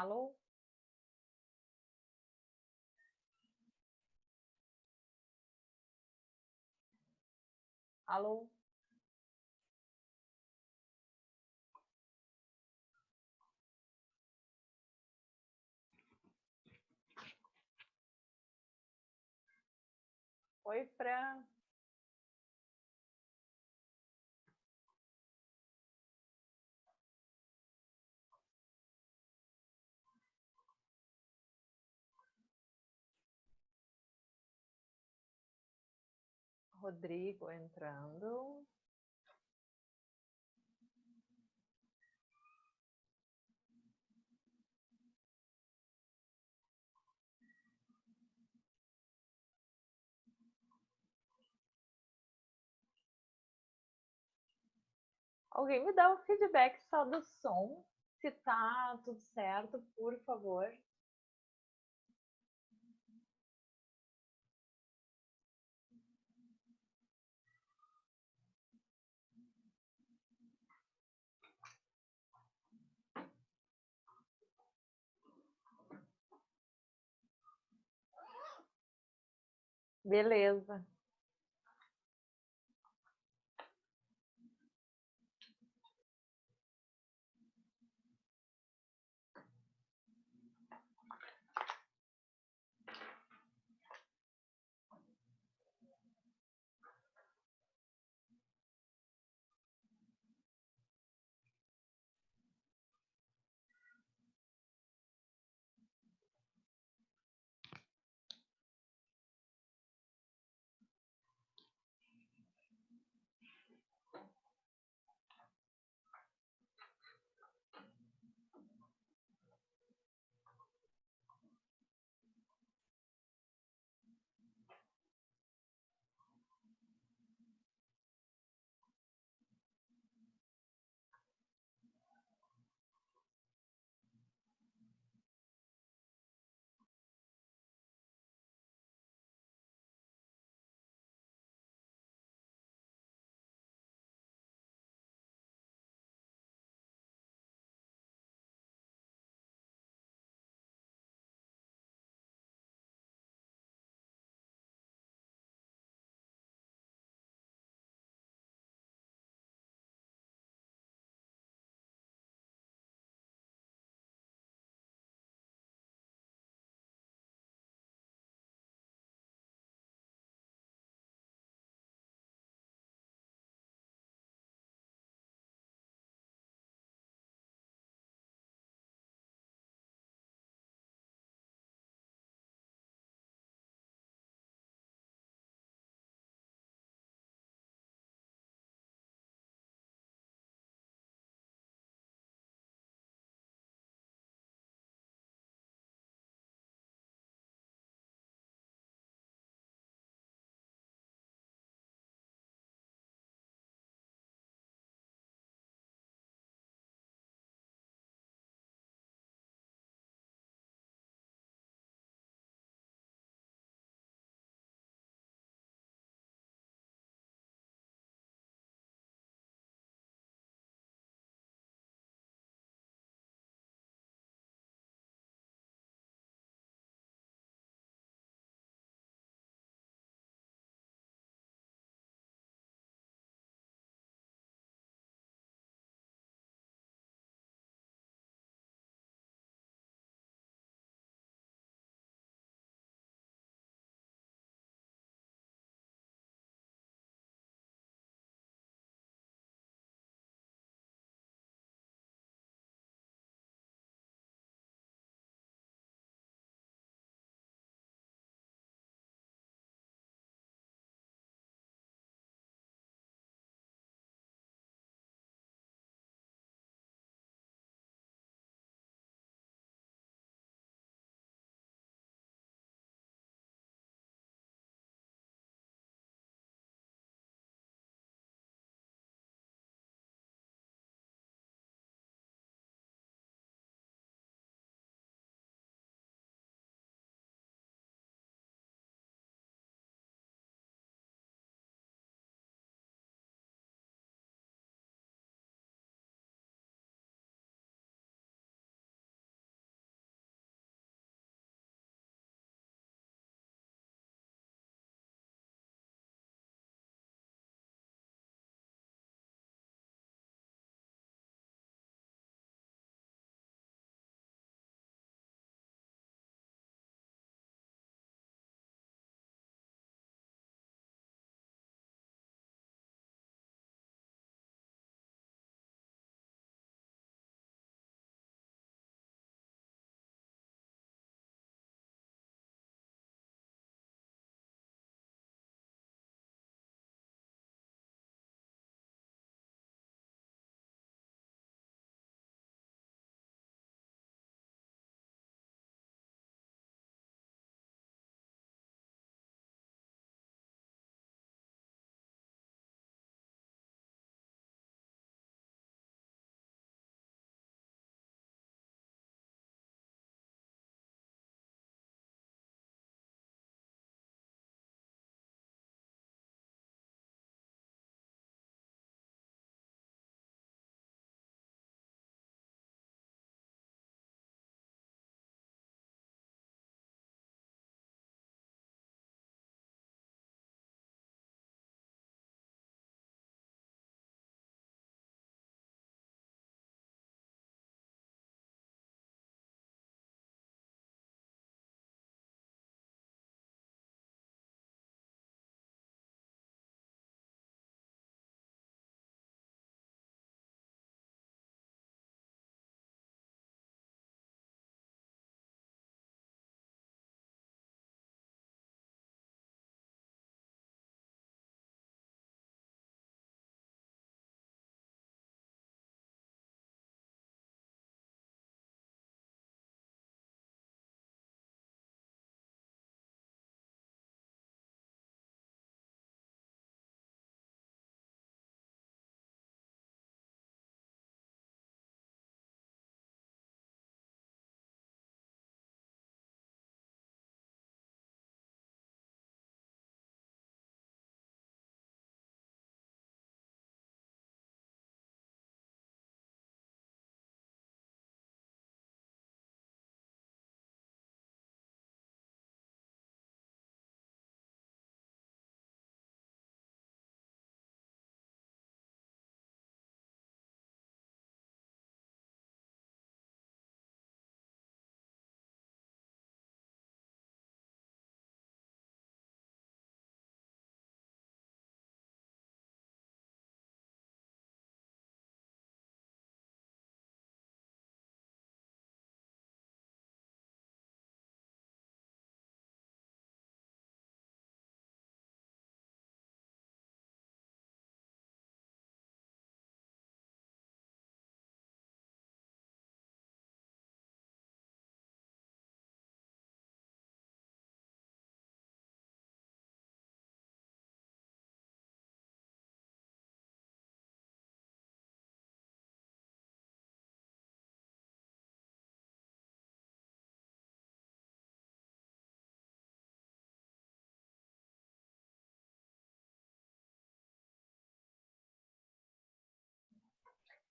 Alô? Alô? Oi, Fran. Rodrigo entrando. Alguém me dá um feedback só do som, se tá tudo certo, por favor. Beleza.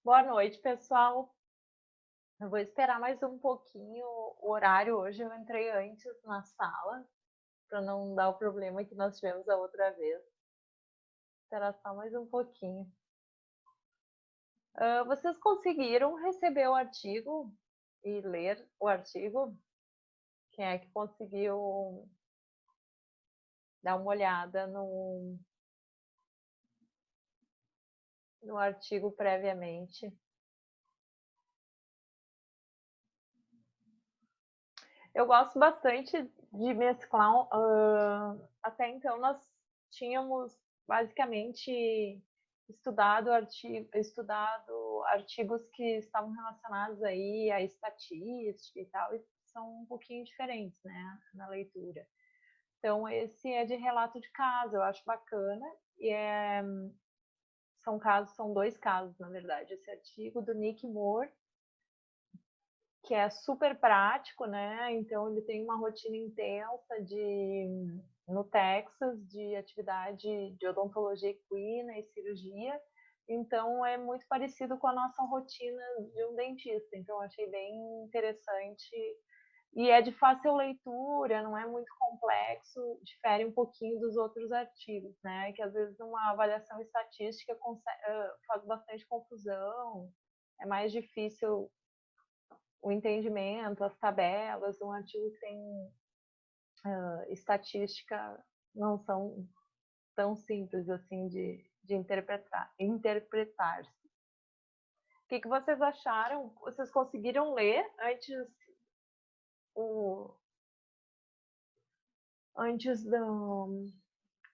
Boa noite, pessoal. Eu vou esperar mais um pouquinho o horário hoje. Eu entrei antes na sala, para não dar o problema que nós tivemos a outra vez. Esperar só mais um pouquinho. Vocês conseguiram receber o artigo e ler o artigo? Quem é que conseguiu dar uma olhada no artigo previamente? Eu gosto bastante de mesclar. Até então nós tínhamos basicamente estudado artigos que estavam relacionados aí à estatística e tal, e são um pouquinho diferentes, né, na leitura. Então esse é de relato de caso, eu acho bacana, e são dois casos, na verdade. Esse artigo do Nick Moore, que é super prático, né? Então ele tem uma rotina intensa no Texas de atividade de odontologia equina e cirurgia. Então é muito parecido com a nossa rotina de um dentista. Então eu achei bem interessante e é de fácil leitura, não é muito complexo, difere um pouquinho dos outros artigos, né? Que às vezes uma avaliação estatística faz bastante confusão, é mais difícil o entendimento, as tabelas. Um artigo que tem estatística não são tão simples assim de interpretar-se. O que vocês acharam? Vocês conseguiram ler antes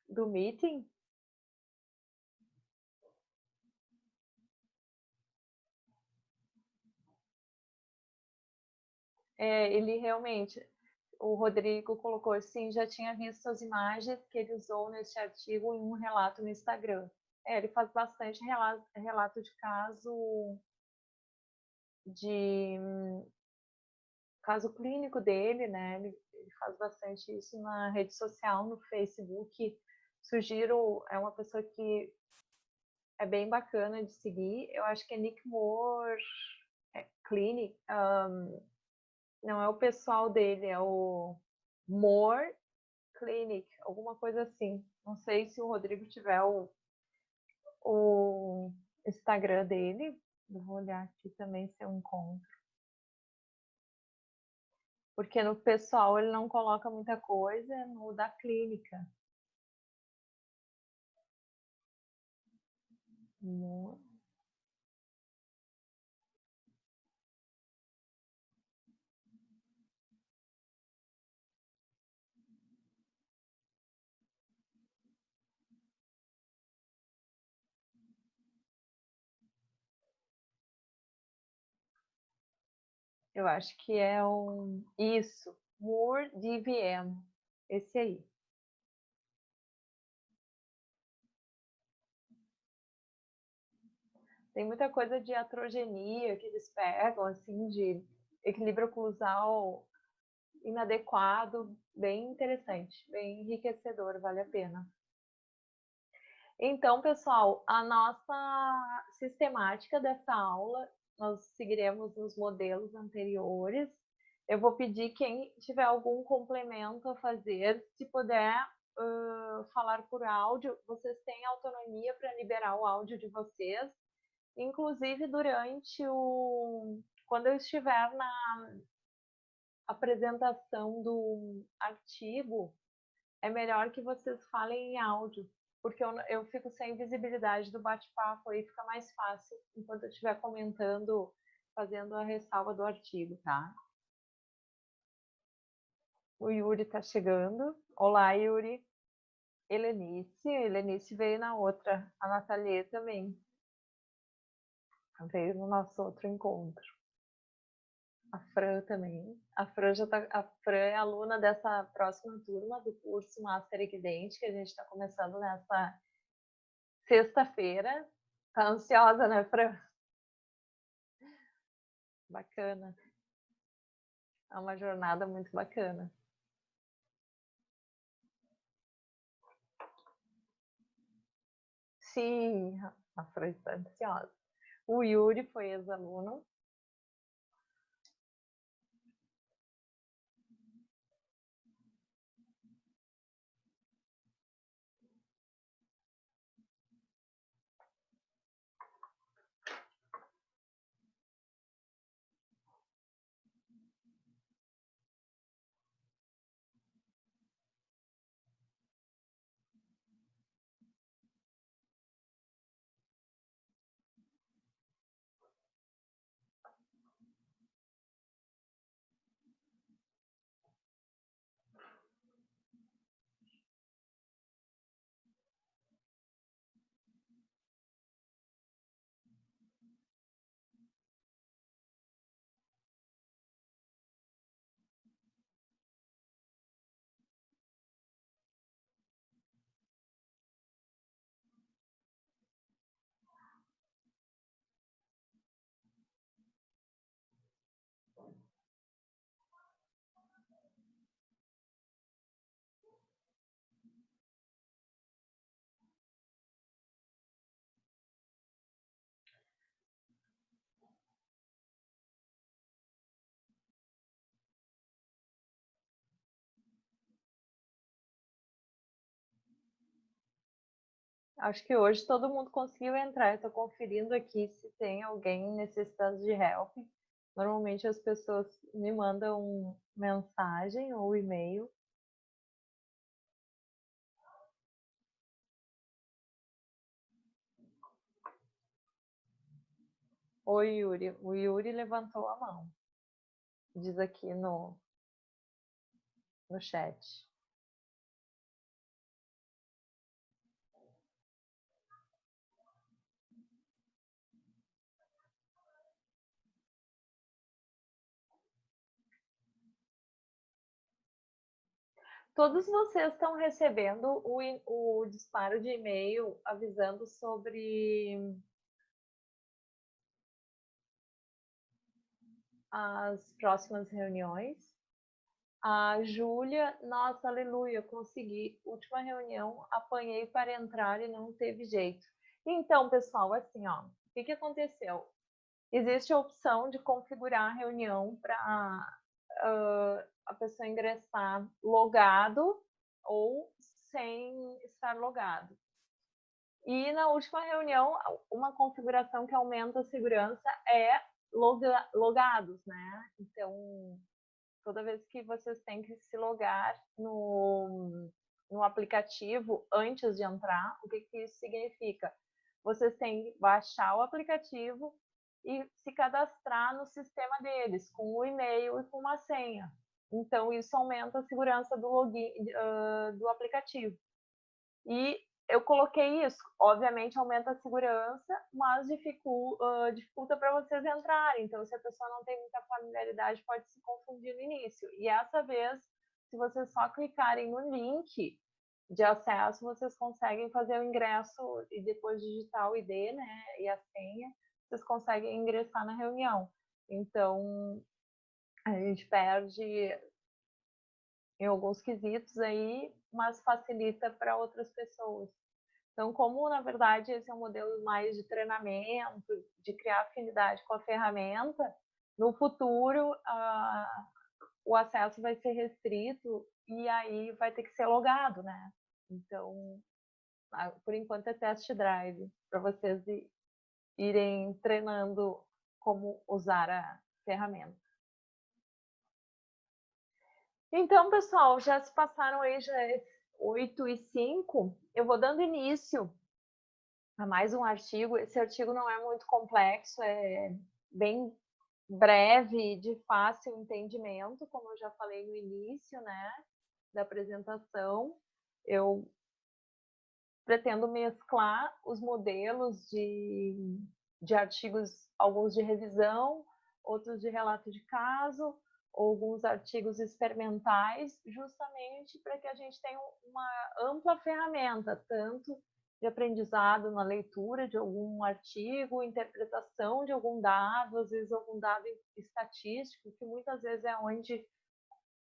do meeting? Ele realmente, o Rodrigo colocou assim, já tinha visto as imagens que ele usou neste artigo em um relato no Instagram. Ele faz bastante relato de de caso clínico dele, né? Ele faz bastante isso na rede social, no Facebook. Sugiro, é uma pessoa que é bem bacana de seguir. Eu acho que é Nick Moore Clinic. Não é o pessoal dele, é o Moore Clinic, alguma coisa assim. Não sei se o Rodrigo tiver o Instagram dele. Vou olhar aqui também se eu encontro. Porque no pessoal ele não coloca muita coisa, no da clínica. Eu acho que é isso, Moore DVM, esse aí. Tem muita coisa de atrogenia que eles pegam, assim, de equilíbrio oclusal inadequado, bem interessante, bem enriquecedor, vale a pena. Então, pessoal, a nossa sistemática dessa aula, nós seguiremos os modelos anteriores. Eu vou pedir quem tiver algum complemento a fazer, se puder falar por áudio, vocês têm autonomia para liberar o áudio de vocês, inclusive durante quando eu estiver na apresentação do artigo, é melhor que vocês falem em áudio, porque eu fico sem visibilidade do bate-papo, aí fica mais fácil enquanto eu estiver comentando, fazendo a ressalva do artigo, tá? O Yuri está chegando. Olá, Yuri. Helenice veio na outra. A Nathalie também veio no nosso outro encontro. A Fran também. A Fran é aluna dessa próxima turma do curso Master Equidente, que a gente está começando nessa sexta-feira. Tá ansiosa, né, Fran? Bacana. É uma jornada muito bacana. Sim, a Fran está ansiosa. O Yuri foi ex-aluno. Acho que hoje todo mundo conseguiu entrar. Estou conferindo aqui se tem alguém necessitando de help. Normalmente as pessoas me mandam mensagem ou e-mail. Oi, Yuri. O Yuri levantou a mão. Diz aqui no chat. Todos vocês estão recebendo o disparo de e-mail avisando sobre as próximas reuniões. A Júlia, nossa, aleluia, consegui. Última reunião, apanhei para entrar e não teve jeito. Então, pessoal, assim, ó, o que aconteceu? Existe a opção de configurar a reunião para a pessoa ingressar logado ou sem estar logado. E na última reunião, uma configuração que aumenta a segurança é logados, né? Então, toda vez que vocês têm que se logar no aplicativo antes de entrar, o que isso significa? Vocês têm que baixar o aplicativo e se cadastrar no sistema deles, com o e-mail e com uma senha. Então, isso aumenta a segurança do login do aplicativo. E eu coloquei isso. Obviamente, aumenta a segurança, mas dificulta para vocês entrarem. Então, se a pessoa não tem muita familiaridade, pode se confundir no início. E essa vez, se vocês só clicarem no link de acesso, vocês conseguem fazer o ingresso e depois digitar o ID, né, e a senha, vocês conseguem ingressar na reunião. Então, a gente perde em alguns quesitos aí, mas facilita para outras pessoas. Então, como na verdade esse é um modelo mais de treinamento, de criar afinidade com a ferramenta, no futuro o acesso vai ser restrito e aí vai ter que ser logado, né? Então, por enquanto é test drive, para vocês irem treinando como usar a ferramenta. Então, pessoal, já se passaram aí, já é 8h05, eu vou dando início a mais um artigo. Esse artigo não é muito complexo, é bem breve, de fácil entendimento, como eu já falei no início, né, da apresentação. Eu pretendo mesclar os modelos de artigos, alguns de revisão, outros de relato de caso, alguns artigos experimentais, justamente para que a gente tenha uma ampla ferramenta, tanto de aprendizado na leitura de algum artigo, interpretação de algum dado, às vezes algum dado estatístico, que muitas vezes é onde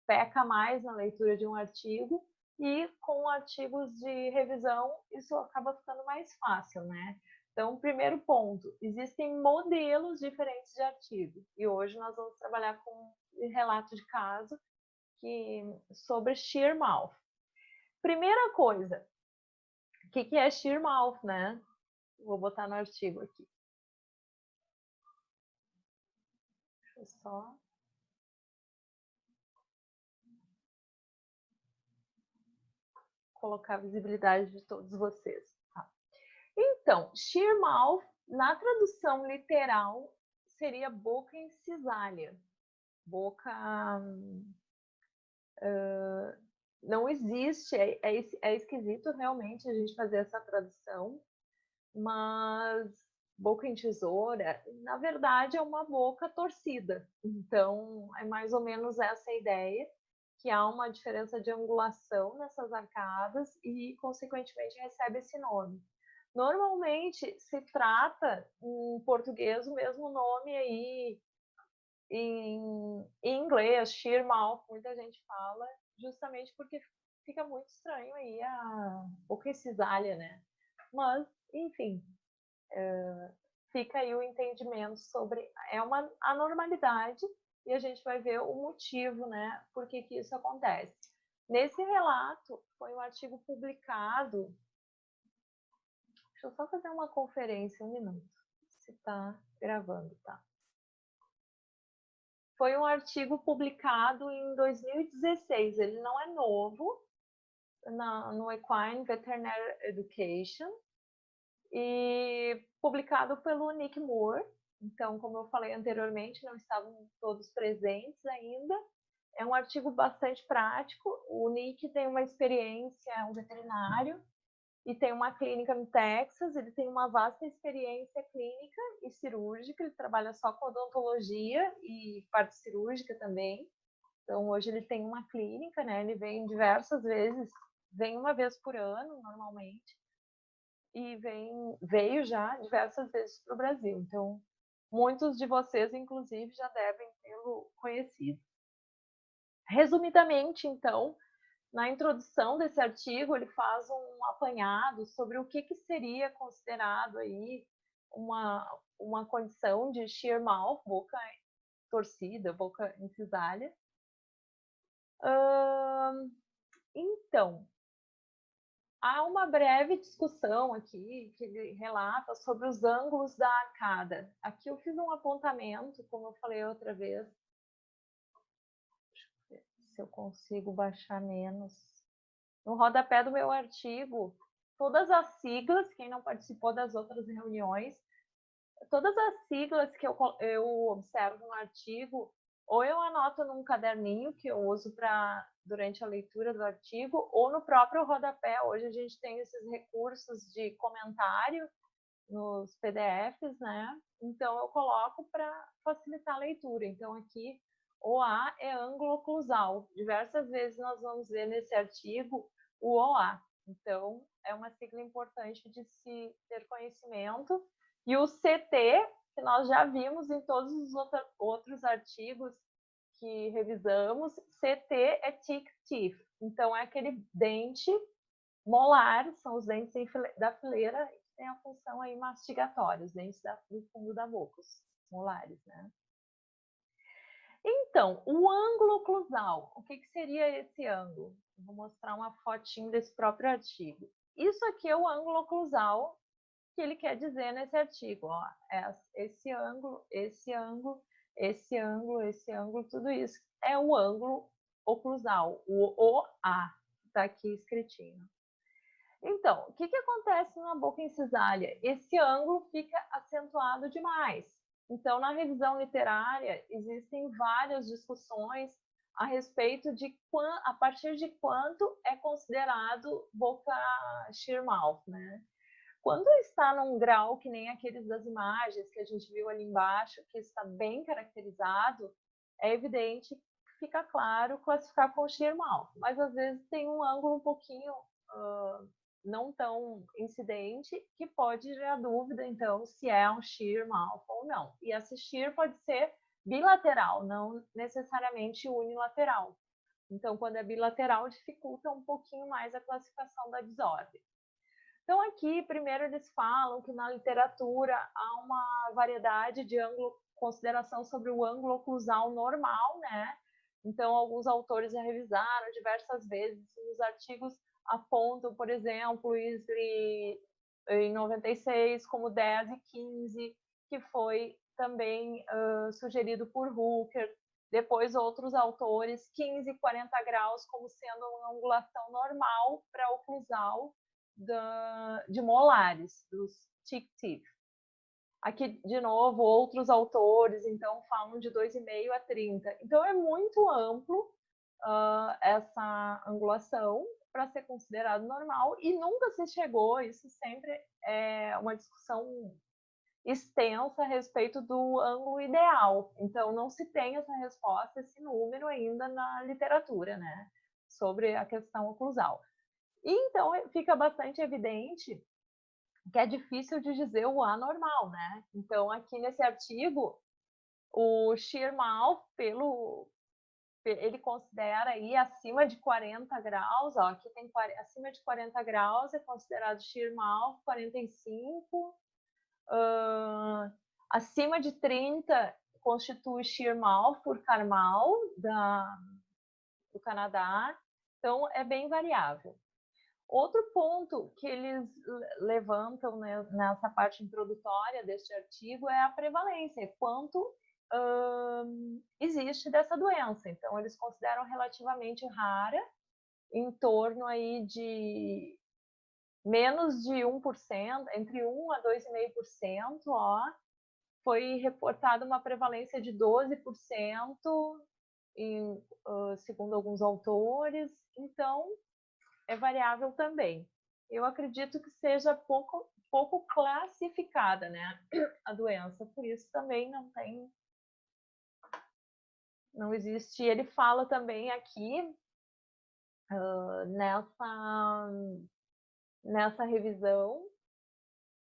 peca mais na leitura de um artigo, e com artigos de revisão isso acaba ficando mais fácil, né? Então, primeiro ponto, existem modelos diferentes de artigo. E hoje nós vamos trabalhar com relato de caso sobre shear mouth. Primeira coisa, o que é shear mouth, né? Vou botar no artigo aqui. Deixa eu só... colocar a visibilidade de todos vocês. Tá. Então, shear mouth, na tradução literal, seria boca em cisalha. Boca... não existe, é esquisito realmente a gente fazer essa tradução, mas boca em tesoura, na verdade, é uma boca torcida. Então, é mais ou menos essa a ideia, que há uma diferença de angulação nessas arcadas e, consequentemente, recebe esse nome. Normalmente, se trata, em português, o mesmo nome aí, em inglês, shear mouth, muita gente fala, justamente porque fica muito estranho aí a boca cisalha, né? Mas, enfim, fica aí o entendimento sobre... é uma anormalidade e a gente vai ver o motivo, né? Por que isso acontece. Nesse relato, foi um artigo publicado... Deixa eu só fazer uma conferência, um minuto, se tá gravando, tá? Foi um artigo publicado em 2016, ele não é novo, no Equine Veterinary Education, e publicado pelo Nick Moore. Então, como eu falei anteriormente, não estavam todos presentes ainda. É um artigo bastante prático. O Nick tem uma experiência, é um veterinário, e tem uma clínica no Texas. Ele tem uma vasta experiência clínica e cirúrgica. Ele trabalha só com odontologia e parte cirúrgica também. Então, hoje ele tem uma clínica, né? Ele vem diversas vezes, vem uma vez por ano, normalmente, e veio já diversas vezes para o Brasil. Então, muitos de vocês, inclusive, já devem tê-lo conhecido. Resumidamente, então, na introdução desse artigo, ele faz um apanhado sobre o que seria considerado aí uma condição de shear mouth, boca torcida, boca em cisalha. Então, há uma breve discussão aqui que ele relata sobre os ângulos da arcada. Aqui eu fiz um apontamento, como eu falei outra vez. Deixa eu ver se eu consigo baixar menos. No rodapé do meu artigo, todas as siglas, quem não participou das outras reuniões, todas as siglas que eu observo no artigo, ou eu anoto num caderninho que eu uso durante a leitura do artigo, ou no próprio rodapé. Hoje a gente tem esses recursos de comentário nos PDFs, né? Então eu coloco para facilitar a leitura. Então aqui OA é ângulo oclusal. Diversas vezes nós vamos ver nesse artigo o OA. Então é uma sigla importante de se ter conhecimento. E o CT, que nós já vimos em todos os outros artigos que revisamos, CT é tick teeth. Então é aquele dente molar, são os dentes da fileira, que tem a função aí mastigatória, os dentes do fundo da boca, os molares, né? Então, o ângulo oclusal, o que seria esse ângulo? Vou mostrar uma fotinho desse próprio artigo. Isso aqui é o ângulo oclusal que ele quer dizer nesse artigo. Ó, esse ângulo, esse ângulo, esse ângulo, esse ângulo, tudo isso é o ângulo oclusal, o OA, que está aqui escritinho. Então, o que acontece numa boca em cisalha? Esse ângulo fica acentuado demais. Então, na revisão literária, existem várias discussões a respeito de a partir de quanto é considerado boca shear mouth, né? Quando está num grau que nem aqueles das imagens que a gente viu ali embaixo, que está bem caracterizado, é evidente que fica claro classificar com shear mouth, mas às vezes tem um ângulo um pouquinho não tão incidente, que pode gerar dúvida, então, se é um shear mouth ou não. E esse shear pode ser bilateral, não necessariamente unilateral. Então, quando é bilateral, dificulta um pouquinho mais a classificação da desordem. Então, aqui, primeiro, eles falam que na literatura há uma variedade de consideração sobre o ângulo oclusal normal, né? Então, alguns autores já revisaram diversas vezes. Os artigos apontam, por exemplo, Isli em 96 como 10 e 15, que foi também sugerido por Hooker. Depois, outros autores, 15 e 40 graus como sendo uma angulação normal para oclusal de molares, dos tick teeth. Aqui, de novo, outros autores, então, falam de 2,5 a 30. Então, é muito amplo essa angulação para ser considerado normal e nunca se chegou, isso sempre é uma discussão extensa a respeito do ângulo ideal. Então, não se tem essa resposta, esse número ainda na literatura, né? Sobre a questão oclusal. E, então, fica bastante evidente que é difícil de dizer o anormal, né? Então, aqui nesse artigo, o Shearmouth, ele considera aí acima de 40 graus, ó, aqui tem acima de 40 graus, é considerado Shearmouth, 45, acima de 30 constitui Shearmouth por Carmal, do Canadá, então é bem variável. Outro ponto que eles levantam, né, nessa parte introdutória deste artigo é a prevalência, quanto existe dessa doença. Então, eles consideram relativamente rara, em torno aí de menos de 1%, entre 1 a 2,5%, ó, foi reportada uma prevalência de 12%, segundo alguns autores. Então, é variável também. Eu acredito que seja pouco classificada, né, a doença, por isso também não existe. Ele fala também aqui, nessa revisão,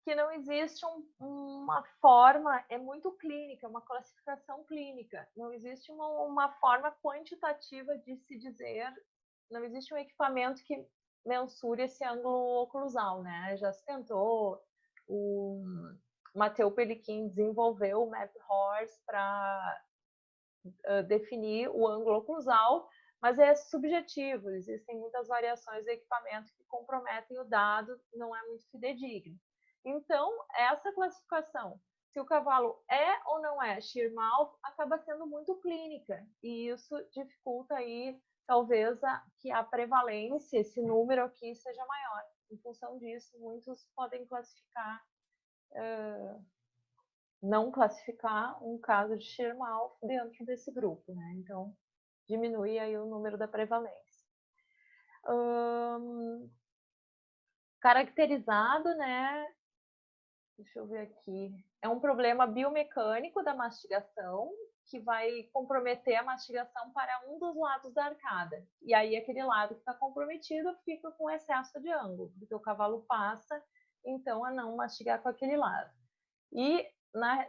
que não existe uma forma, é muito clínica, uma classificação clínica, não existe uma forma quantitativa de se dizer, não existe um equipamento que mensure esse ângulo oclusal, né? Já se tentou, o Matteo Peliquin desenvolveu o MapHorse para definir o ângulo oclusal, mas é subjetivo, existem muitas variações do equipamento que comprometem o dado, não é muito fidedigno. Então, essa classificação, se o cavalo é ou não é Shearmouth, acaba sendo muito clínica, e isso dificulta aí, talvez, que a prevalência, esse número aqui, seja maior. Em função disso, muitos podem classificar, não classificar um caso de Shearmouth dentro desse grupo, né? Então, diminui aí o número da prevalência. Caracterizado, né? Deixa eu ver aqui. É um problema biomecânico da mastigação que vai comprometer a mastigação para um dos lados da arcada. E aí aquele lado que está comprometido fica com excesso de ângulo, porque o cavalo passa, então, a não mastigar com aquele lado. E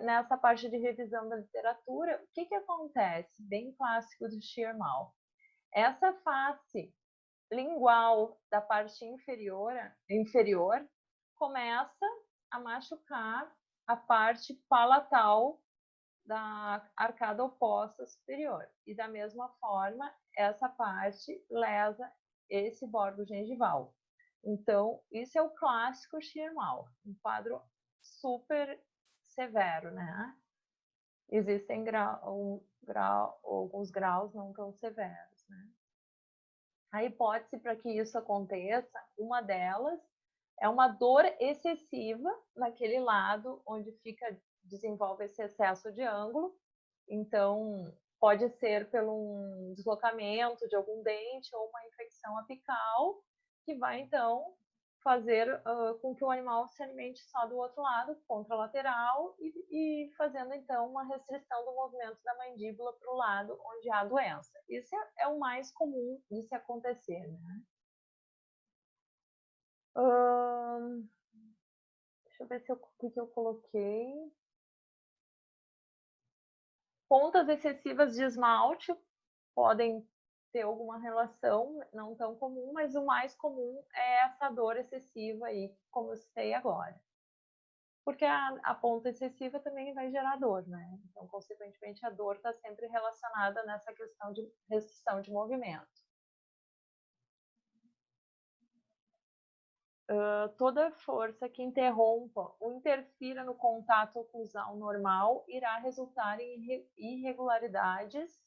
nessa parte de revisão da literatura, o que acontece? Bem clássico do Shearmouth. Essa face lingual da parte inferior começa a machucar a parte palatal da arcada oposta superior. E da mesma forma, essa parte lesa esse bordo gengival. Então, isso é o clássico Shearmouth, um quadro super severo, né? Existem alguns graus não tão severos, né? A hipótese para que isso aconteça, uma delas é uma dor excessiva naquele lado onde desenvolve esse excesso de ângulo. Então, pode ser pelo um deslocamento de algum dente ou uma infecção apical, que vai, então, fazer com que o animal se alimente só do outro lado, contralateral, e fazendo, então, uma restrição do movimento da mandíbula para o lado onde há a doença. Isso é o mais comum de se acontecer, né? Deixa eu ver o que eu coloquei. Pontas excessivas de esmalte podem ter alguma relação, não tão comum, mas o mais comum é essa dor excessiva aí, como eu citei agora. Porque a ponta excessiva também vai gerar dor, né? Então, consequentemente, a dor está sempre relacionada nessa questão de restrição de movimento. Toda força que interrompa ou interfira no contato oclusal normal irá resultar em irregularidades.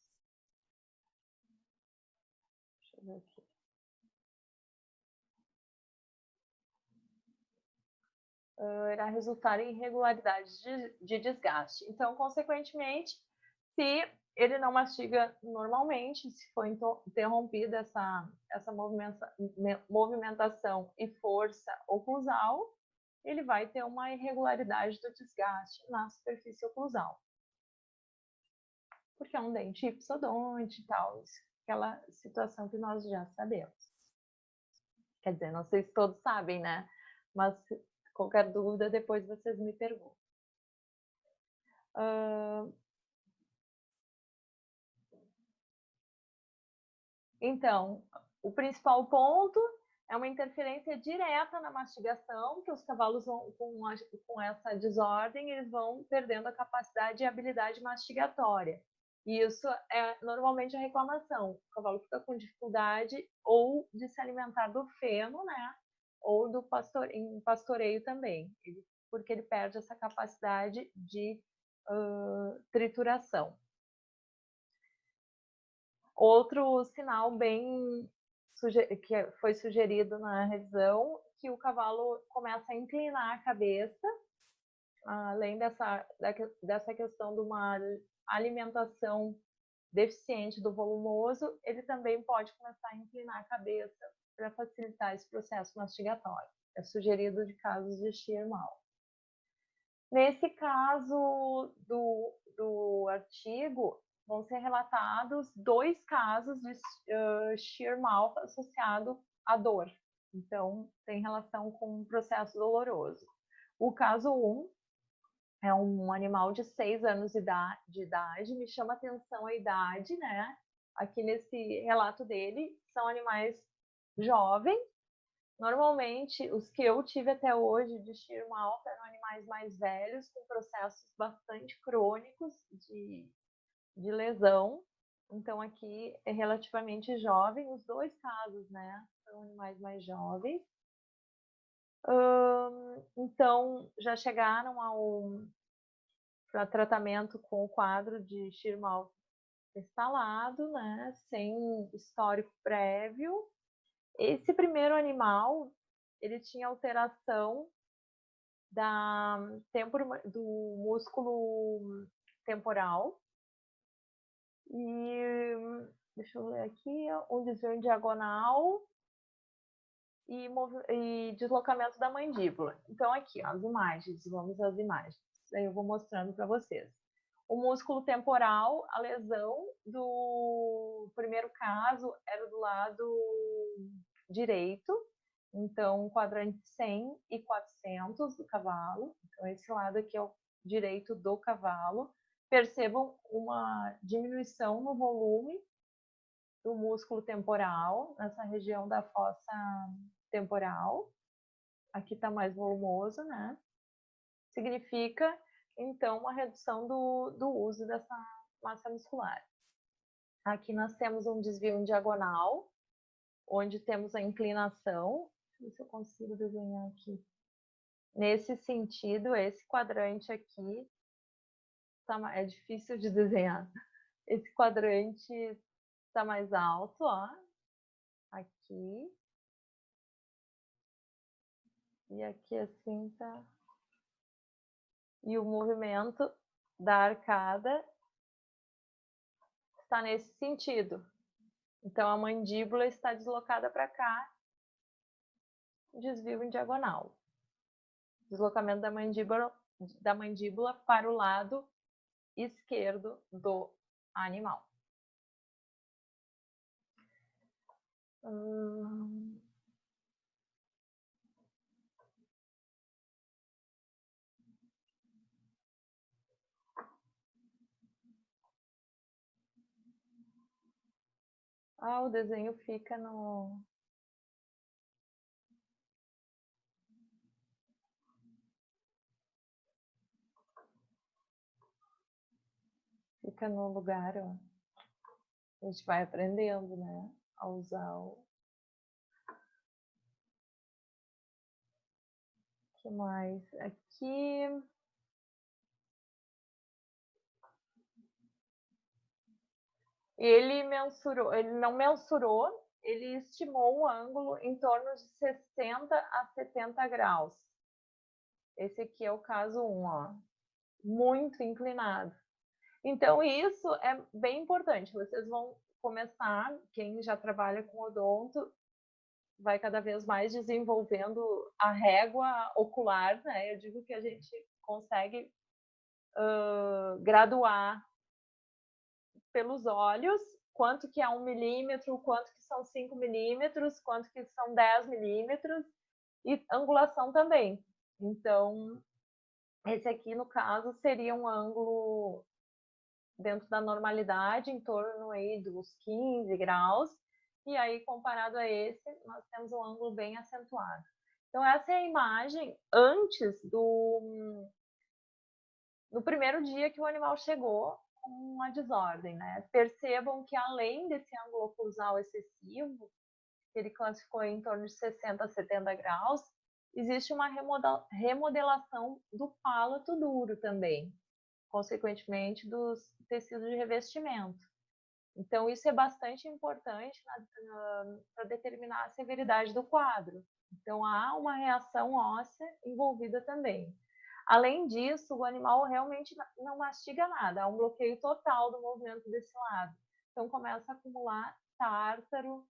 Deixa eu ver aqui. Irá resultar em irregularidades de desgaste. Então, consequentemente, se ele não mastiga normalmente, se for interrompida essa movimentação e força oclusal, ele vai ter uma irregularidade do desgaste na superfície oclusal. Porque é um dente ipsodonte e tal, aquela situação que nós já sabemos. Quer dizer, não sei se todos sabem, né? Mas qualquer dúvida, depois vocês me perguntam. Então, o principal ponto é uma interferência direta na mastigação, que os cavalos vão, com essa desordem, eles vão perdendo a capacidade e habilidade mastigatória. E isso é normalmente a reclamação. O cavalo fica com dificuldade ou de se alimentar do feno, né? Ou em pastoreio também, porque ele perde essa capacidade de trituração. Outro sinal que foi sugerido na revisão, que o cavalo começa a inclinar a cabeça, além dessa questão de uma alimentação deficiente do volumoso, ele também pode começar a inclinar a cabeça para facilitar esse processo mastigatório. É sugerido de casos de shear mouth. Nesse caso do artigo, vão ser relatados 2 casos de shear mouth associado à dor. Então, tem relação com um processo doloroso. O caso 1 é um animal de 6 anos de idade, me chama atenção a idade, né? Aqui nesse relato dele, são animais jovens. Normalmente, os que eu tive até hoje de shear mouth eram animais mais velhos, com processos bastante crônicos de lesão. Então, aqui é relativamente jovem, os 2 casos, né? São animais mais jovens. Então, já chegaram para tratamento com o quadro de shear mouth instalado, né? Sem histórico prévio. Esse primeiro animal, ele tinha alteração do músculo temporal. E deixa eu ver aqui, um desvio em diagonal e deslocamento da mandíbula. Então, aqui, ó, as imagens, vamos às imagens. Aí eu vou mostrando para vocês. O músculo temporal, a lesão do primeiro caso era do lado direito, então quadrante 100 e 400 do cavalo. Então, esse lado aqui é o direito do cavalo. Percebam uma diminuição no volume do músculo temporal, nessa região da fossa temporal. Aqui está mais volumoso, né? Significa, então, uma redução do uso dessa massa muscular. Aqui nós temos um desvio em diagonal, onde temos a inclinação. Deixa eu ver se eu consigo desenhar aqui. Nesse sentido, esse quadrante aqui é difícil de desenhar. Esse quadrante está mais alto, ó. Aqui. E aqui assim tá. E o movimento da arcada está nesse sentido. Então, a mandíbula está deslocada para cá, desvio em diagonal. Deslocamento da mandíbula para o lado esquerdo do animal. Ah, o desenho fica no... Fica no lugar, ó. A gente vai aprendendo, né? A usar o... O que mais? Aqui... Ele não mensurou, ele estimou um ângulo em torno de 60 a 70 graus. Esse aqui é o caso 1, ó. Muito inclinado. Então, isso é bem importante. Vocês vão começar, quem já trabalha com odonto, vai cada vez mais desenvolvendo a régua ocular, né? Eu digo que a gente consegue graduar pelos olhos, quanto que é 1 milímetro, quanto que são 5 milímetros, quanto que são 10 milímetros, e angulação também. Então, esse aqui, no caso, seria um ângulo dentro da normalidade, em torno aí dos 15 graus, e aí, comparado a esse, nós temos um ângulo bem acentuado. Então, essa é a imagem antes no primeiro dia que o animal chegou com uma desordem, né? Percebam que além desse ângulo oclusal excessivo, que ele classificou em torno de 60 a 70 graus, existe uma remodelação do palato duro também, consequentemente dos tecidos de revestimento. Então, isso é bastante importante para determinar a severidade do quadro. Então, há uma reação óssea envolvida também. Além disso, o animal realmente não mastiga nada, há um bloqueio total do movimento desse lado. Então, começa a acumular tártaro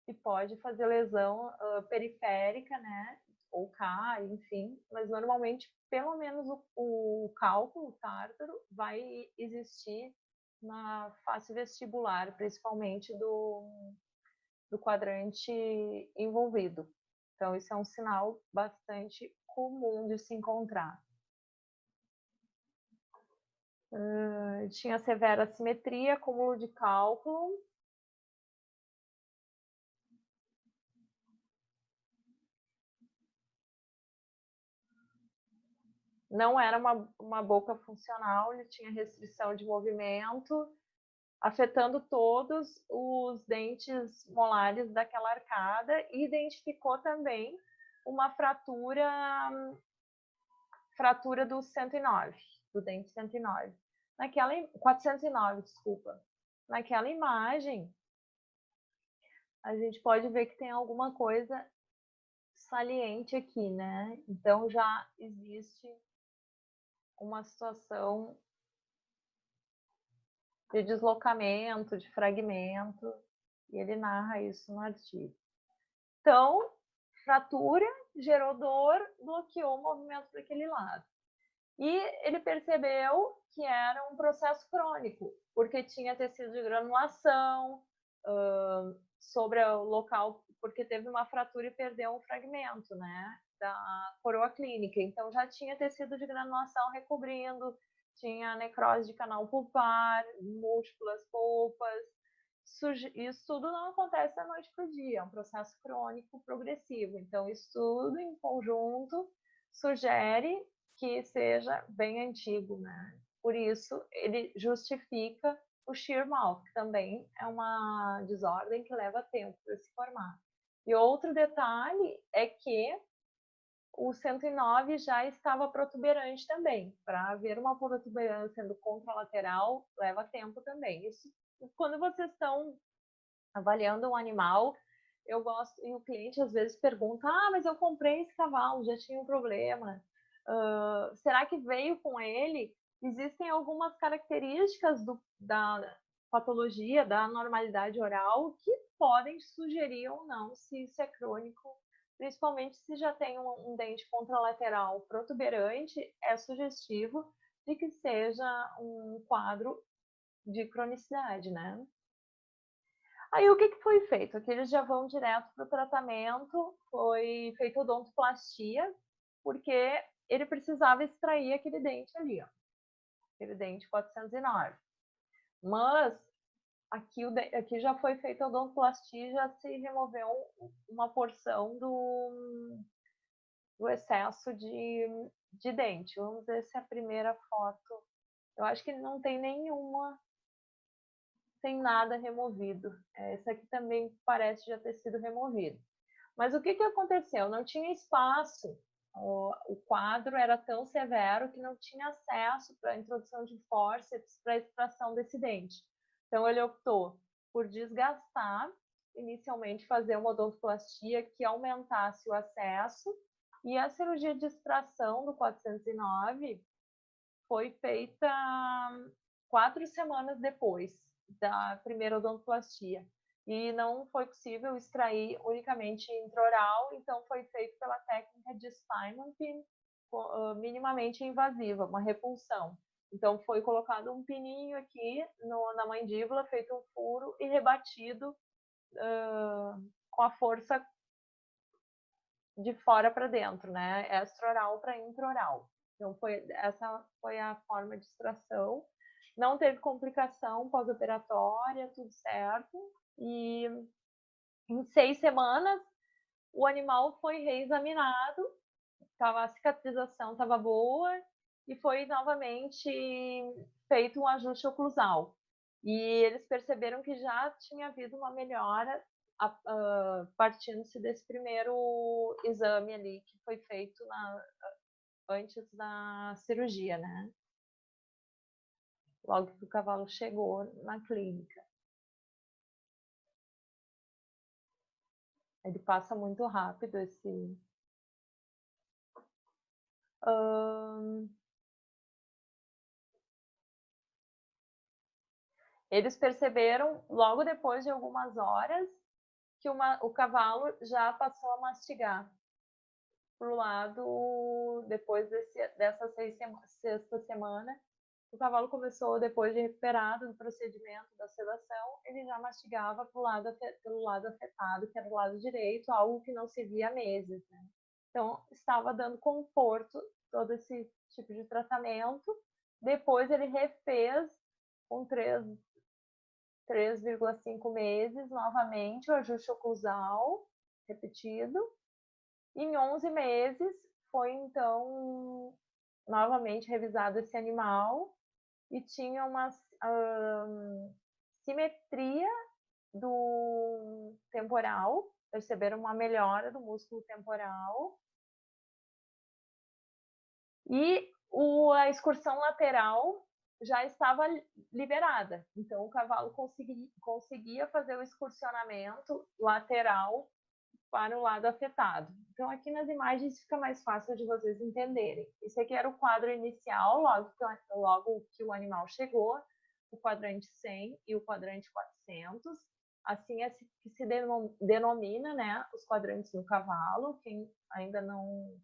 e pode fazer lesão periférica, né? Ou cai, enfim. Mas, normalmente, pelo menos o cálculo, o tártaro, vai existir na face vestibular, principalmente do quadrante envolvido. Então, isso é um sinal bastante comum de se encontrar. Tinha severa assimetria, acúmulo de cálculo. Não era uma boca funcional, ele tinha restrição de movimento, afetando todos os dentes molares daquela arcada, e identificou também uma fratura do 109, do dente 109. 409, desculpa. Naquela imagem, a gente pode ver que tem alguma coisa saliente aqui, né? Então, já existe uma situação de deslocamento, de fragmento, e ele narra isso no artigo. Então, fratura, gerou dor, bloqueou o movimento para aquele lado. E ele percebeu que era um processo crônico, porque tinha tecido de granulação sobre o local, porque teve uma fratura e perdeu um fragmento, né, da coroa clínica. Então, já tinha tecido de granulação recobrindo, tinha necrose de canal pulpar, múltiplas polpas. Isso tudo não acontece da noite para o dia, é um processo crônico progressivo. Então, isso tudo em conjunto sugere que seja bem antigo, né? Por isso, ele justifica o shear mouth, que também é uma desordem que leva tempo para se formar. E outro detalhe é que o 109 já estava protuberante também. Para haver uma protuberância no contralateral, leva tempo também. Isso, quando vocês estão avaliando um animal, eu gosto, e o cliente às vezes pergunta: mas eu comprei esse cavalo, já tinha um problema. Será que veio com ele? Existem algumas características da patologia, da normalidade oral, que podem sugerir ou não se isso é crônico, principalmente se já tem um dente contralateral protuberante, é sugestivo de que seja um quadro de cronicidade, né? Aí o que foi feito? Aqui eles já vão direto para o tratamento, foi feita odontoplastia, porque ele precisava extrair aquele dente ali, ó, aquele dente 409. Mas aqui já foi feita a odontoplastia, já se removeu uma porção do excesso de dente. Vamos ver se a primeira foto... Eu acho que não tem nenhuma, sem nada removido. Essa aqui também parece já ter sido removido. Mas o que aconteceu? Não tinha espaço. O quadro era tão severo que não tinha acesso para a introdução de fórceps para a extração desse dente. Então, ele optou por desgastar, inicialmente fazer uma odontoplastia que aumentasse o acesso, e a cirurgia de extração do 409 foi feita 4 semanas depois da primeira odontoplastia. E não foi possível extrair unicamente intraoral, então foi feito pela técnica de Steinmann-Pin, minimamente invasiva, uma repunção. Então foi colocado um pininho aqui na mandíbula, feito um furo e rebatido com a força de fora para dentro, né? Extraoral para intraoral. Então essa foi a forma de extração. Não teve complicação pós-operatória, tudo certo. E em 6 semanas o animal foi reexaminado, a cicatrização estava boa e foi novamente feito um ajuste oclusal. E eles perceberam que já tinha havido uma melhora partindo-se desse primeiro exame ali que foi feito antes da cirurgia, né? Logo que o cavalo chegou na clínica. Ele passa muito rápido esse... Eles perceberam, logo depois de algumas horas, que o cavalo já passou a mastigar pro lado, depois dessa sexta semana. O cavalo começou, depois de recuperado do procedimento da sedação, ele já mastigava pelo lado afetado, que era o lado direito, algo que não se via há meses, né? Então, estava dando conforto todo esse tipo de tratamento. Depois ele refez com 3,5 meses, novamente, o ajuste oclusal repetido. Em 11 meses, foi então novamente revisado esse animal e tinha uma simetria do temporal, perceberam uma melhora do músculo temporal. E a excursão lateral já estava liberada. Então, o cavalo conseguia fazer o excursionamento lateral para o lado afetado. Então, aqui nas imagens fica mais fácil de vocês entenderem. Esse aqui era o quadro inicial, logo que o animal chegou, o quadrante 100 e o quadrante 400. Assim é que se denomina, né, os quadrantes do cavalo. Quem ainda não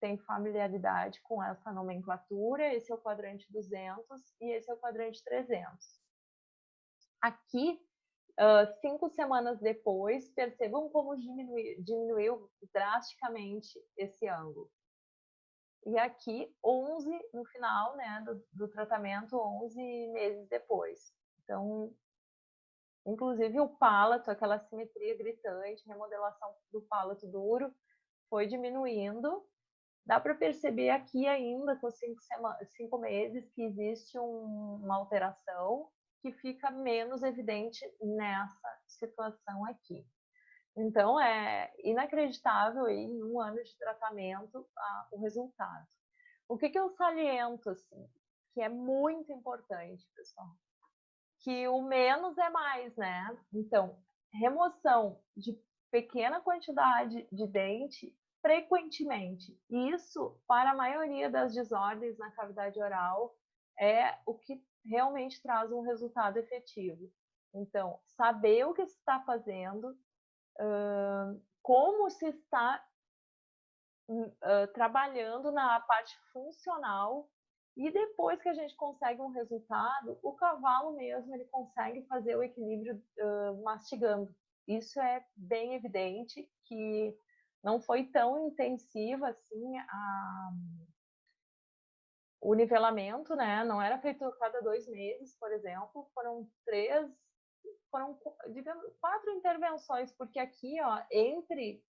tem familiaridade com essa nomenclatura, esse é o quadrante 200 e esse é o quadrante 300. Aqui, 5 semanas depois, percebam como diminuiu drasticamente esse ângulo. E aqui, 11 no final, né, do tratamento, 11 meses depois. Então, inclusive o palato, aquela simetria gritante, remodelação do palato duro, foi diminuindo. Dá para perceber aqui ainda, com 5 meses, que existe uma alteração que fica menos evidente nessa situação aqui. Então, é inacreditável em 1 ano de tratamento o resultado. O que eu saliento, assim, que é muito importante, pessoal, que o menos é mais, né? Então, remoção de pequena quantidade de dente frequentemente. Isso, para a maioria das desordens na cavidade oral, é o que realmente traz um resultado efetivo. Então, saber o que se está fazendo, como se está trabalhando na parte funcional, e depois que a gente consegue um resultado, o cavalo mesmo ele consegue fazer o equilíbrio mastigando. Isso é bem evidente que não foi tão intensiva assim o nivelamento, né? Não era feito a cada 2 meses, por exemplo, foram 3 foram, digamos, 4 intervenções, porque aqui, ó, entre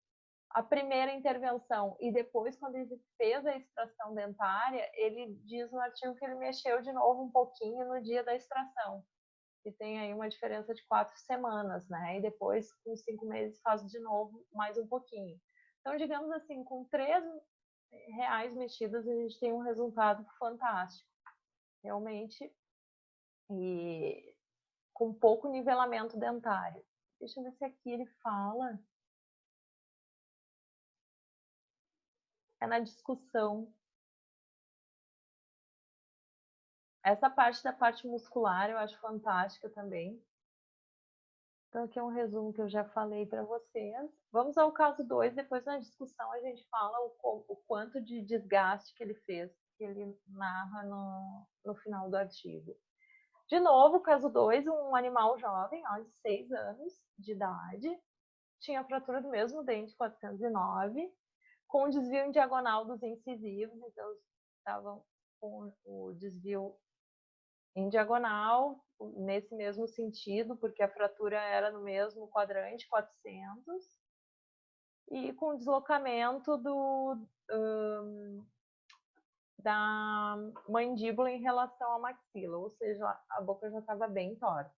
a primeira intervenção e depois, quando ele fez a extração dentária, ele diz no artigo que ele mexeu de novo um pouquinho no dia da extração, que tem aí uma diferença de 4 semanas, né? E depois, com 5 meses, faz de novo mais um pouquinho. Então, digamos assim, com 3 reais mexidas, a gente tem um resultado fantástico, realmente, e com pouco nivelamento dentário. Deixa eu ver se aqui ele fala. É na discussão. Essa parte da parte muscular eu acho fantástica também. Então, aqui é um resumo que eu já falei para vocês. Vamos ao caso 2, depois na discussão a gente fala o quanto de desgaste que ele fez, que ele narra no final do artigo. De novo, caso 2, um animal jovem, ó, de 6 anos de idade, tinha fratura do mesmo dente 409, com desvio em diagonal dos incisivos, então estavam com o desvio em diagonal, nesse mesmo sentido, porque a fratura era no mesmo quadrante, 400, e com deslocamento da mandíbula em relação à maxila, ou seja, a boca já estava bem torta.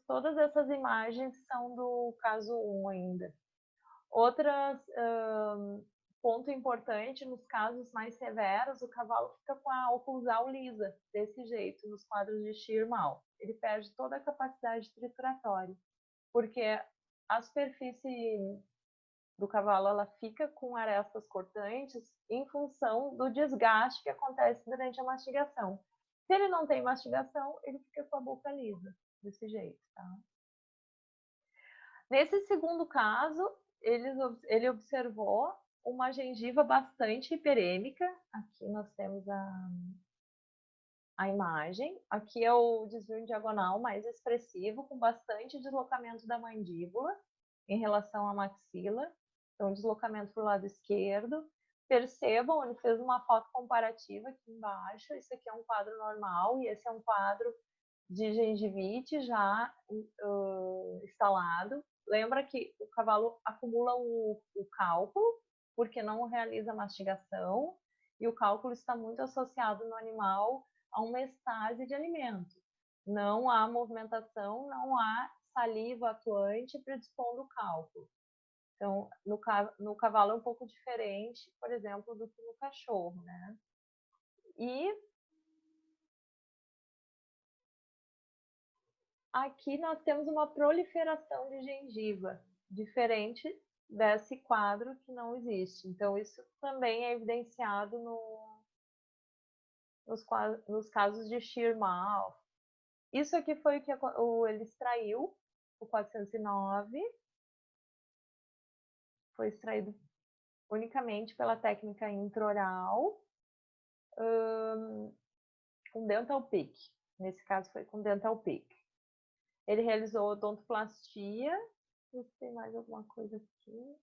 Todas essas imagens são do caso 1 ainda. Outras ponto importante, nos casos mais severos, o cavalo fica com a oclusal lisa, desse jeito, nos quadros de Schirmal. Ele perde toda a capacidade trituratória, porque a superfície do cavalo ela fica com arestas cortantes em função do desgaste que acontece durante a mastigação. Se ele não tem mastigação, ele fica com a boca lisa, desse jeito, tá? Nesse segundo caso, ele observou uma gengiva bastante hiperêmica. Aqui nós temos a imagem. Aqui é o desvio em diagonal mais expressivo, com bastante deslocamento da mandíbula em relação à maxila. Então, deslocamento para o lado esquerdo. Percebam, ele fez uma foto comparativa aqui embaixo. Esse aqui é um quadro normal e esse é um quadro de gengivite já instalado. Lembra que o cavalo acumula o cálculo, porque não realiza mastigação, e o cálculo está muito associado no animal a uma estase de alimento. Não há movimentação, não há saliva atuante predispondo o cálculo. Então, no cavalo é um pouco diferente, por exemplo, do que no cachorro, né? E aqui nós temos uma proliferação de gengiva, diferente desse quadro que não existe. Então, isso também é evidenciado nos casos de Schirmal. Isso aqui foi o que ele extraiu, o 409. Foi extraído unicamente pela técnica intraoral, com dental pick. Nesse caso foi com dental pick. Ele realizou odontoplastia. Deixa eu ver se tem mais alguma coisa aqui.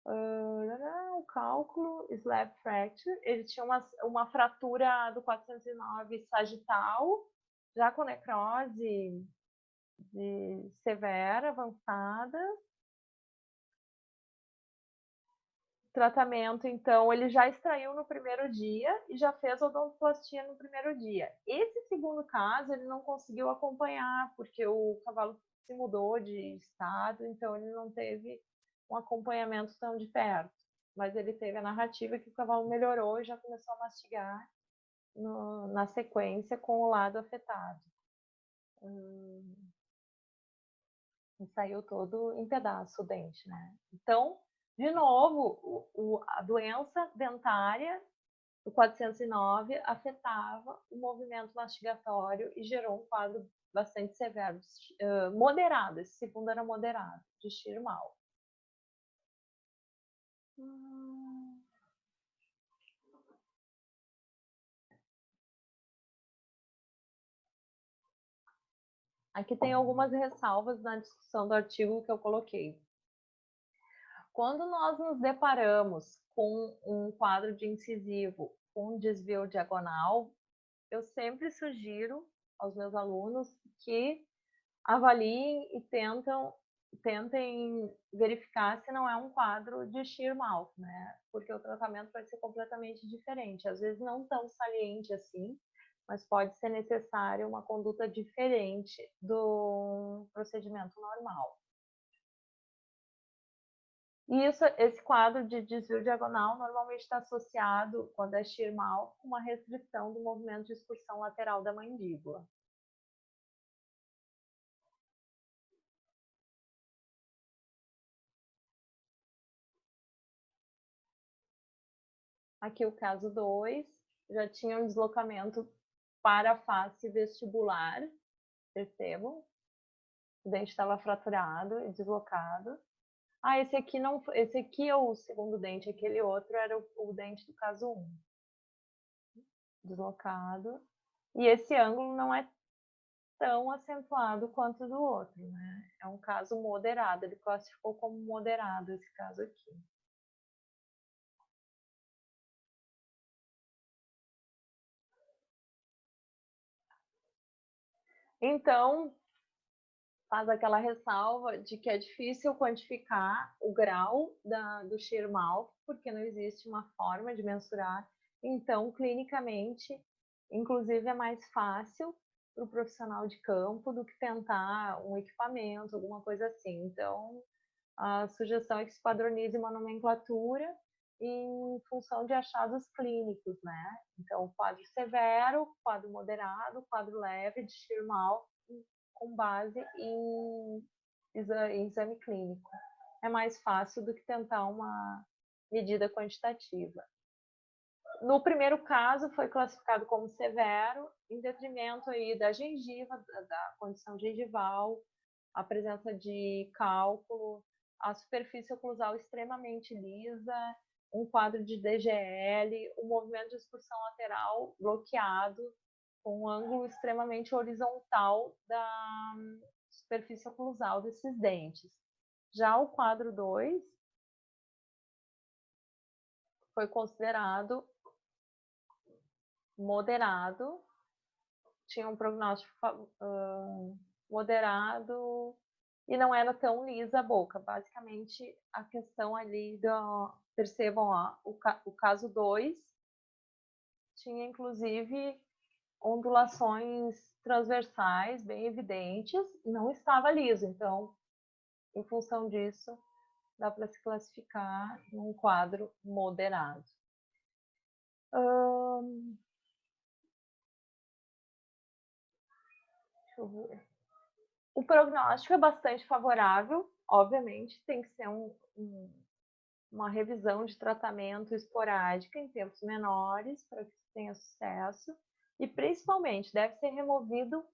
O cálculo, slab fracture. Ele tinha uma fratura do 409 sagital, já com necrose severa, avançada. Tratamento, então, ele já extraiu no primeiro dia e já fez odontoplastia no primeiro dia. Esse segundo caso, ele não conseguiu acompanhar, porque o cavalo se mudou de estado, então ele não teve um acompanhamento tão de perto. Mas ele teve a narrativa que o cavalo melhorou e já começou a mastigar na sequência com o lado afetado. E saiu todo em pedaço o dente, né? Então, de novo, a doença dentária do 409 afetava o movimento mastigatório e gerou um quadro bastante severo, moderado. Esse segundo era moderado, de Schirmal. Aqui tem algumas ressalvas na discussão do artigo que eu coloquei. Quando nós nos deparamos com um quadro de incisivo com desvio diagonal, eu sempre sugiro aos meus alunos que avaliem e tentem verificar se não é um quadro de shear mouth, né? Porque o tratamento vai ser completamente diferente. Às vezes não tão saliente assim, mas pode ser necessária uma conduta diferente do procedimento normal. E esse quadro de desvio diagonal normalmente está associado, quando é shear mouth, com uma restrição do movimento de excursão lateral da mandíbula. Aqui o caso 2, já tinha um deslocamento para a face vestibular, percebam? O dente estava fraturado e deslocado. Ah, esse aqui não, esse aqui é o segundo dente, aquele outro era o dente do caso 1. Deslocado. E esse ângulo não é tão acentuado quanto o do outro, né? É um caso moderado, ele classificou como moderado esse caso aqui. Então, faz aquela ressalva de que é difícil quantificar o grau do shear mouth, porque não existe uma forma de mensurar. Então, clinicamente, inclusive, é mais fácil para o profissional de campo do que tentar um equipamento, alguma coisa assim. Então, a sugestão é que se padronize uma nomenclatura em função de achados clínicos, né? Então, quadro severo, quadro moderado, quadro leve de shear mouth, com base em exame clínico. É mais fácil do que tentar uma medida quantitativa. No primeiro caso, foi classificado como severo, em detrimento aí da gengiva, da condição gengival, a presença de cálculo, a superfície oclusal extremamente lisa, um quadro de DGL, um movimento de excursão lateral bloqueado, com um ângulo extremamente horizontal da superfície oclusal desses dentes. Já o quadro 2 foi considerado moderado, tinha um prognóstico moderado e não era tão lisa a boca. Basicamente, a questão ali percebam, ó, o caso 2 tinha inclusive ondulações transversais bem evidentes, não estava liso. Então, em função disso, dá para se classificar num quadro moderado. Deixa eu ver. O prognóstico é bastante favorável, obviamente, tem que ser uma revisão de tratamento esporádica em tempos menores para que tenha sucesso, e principalmente deve ser removido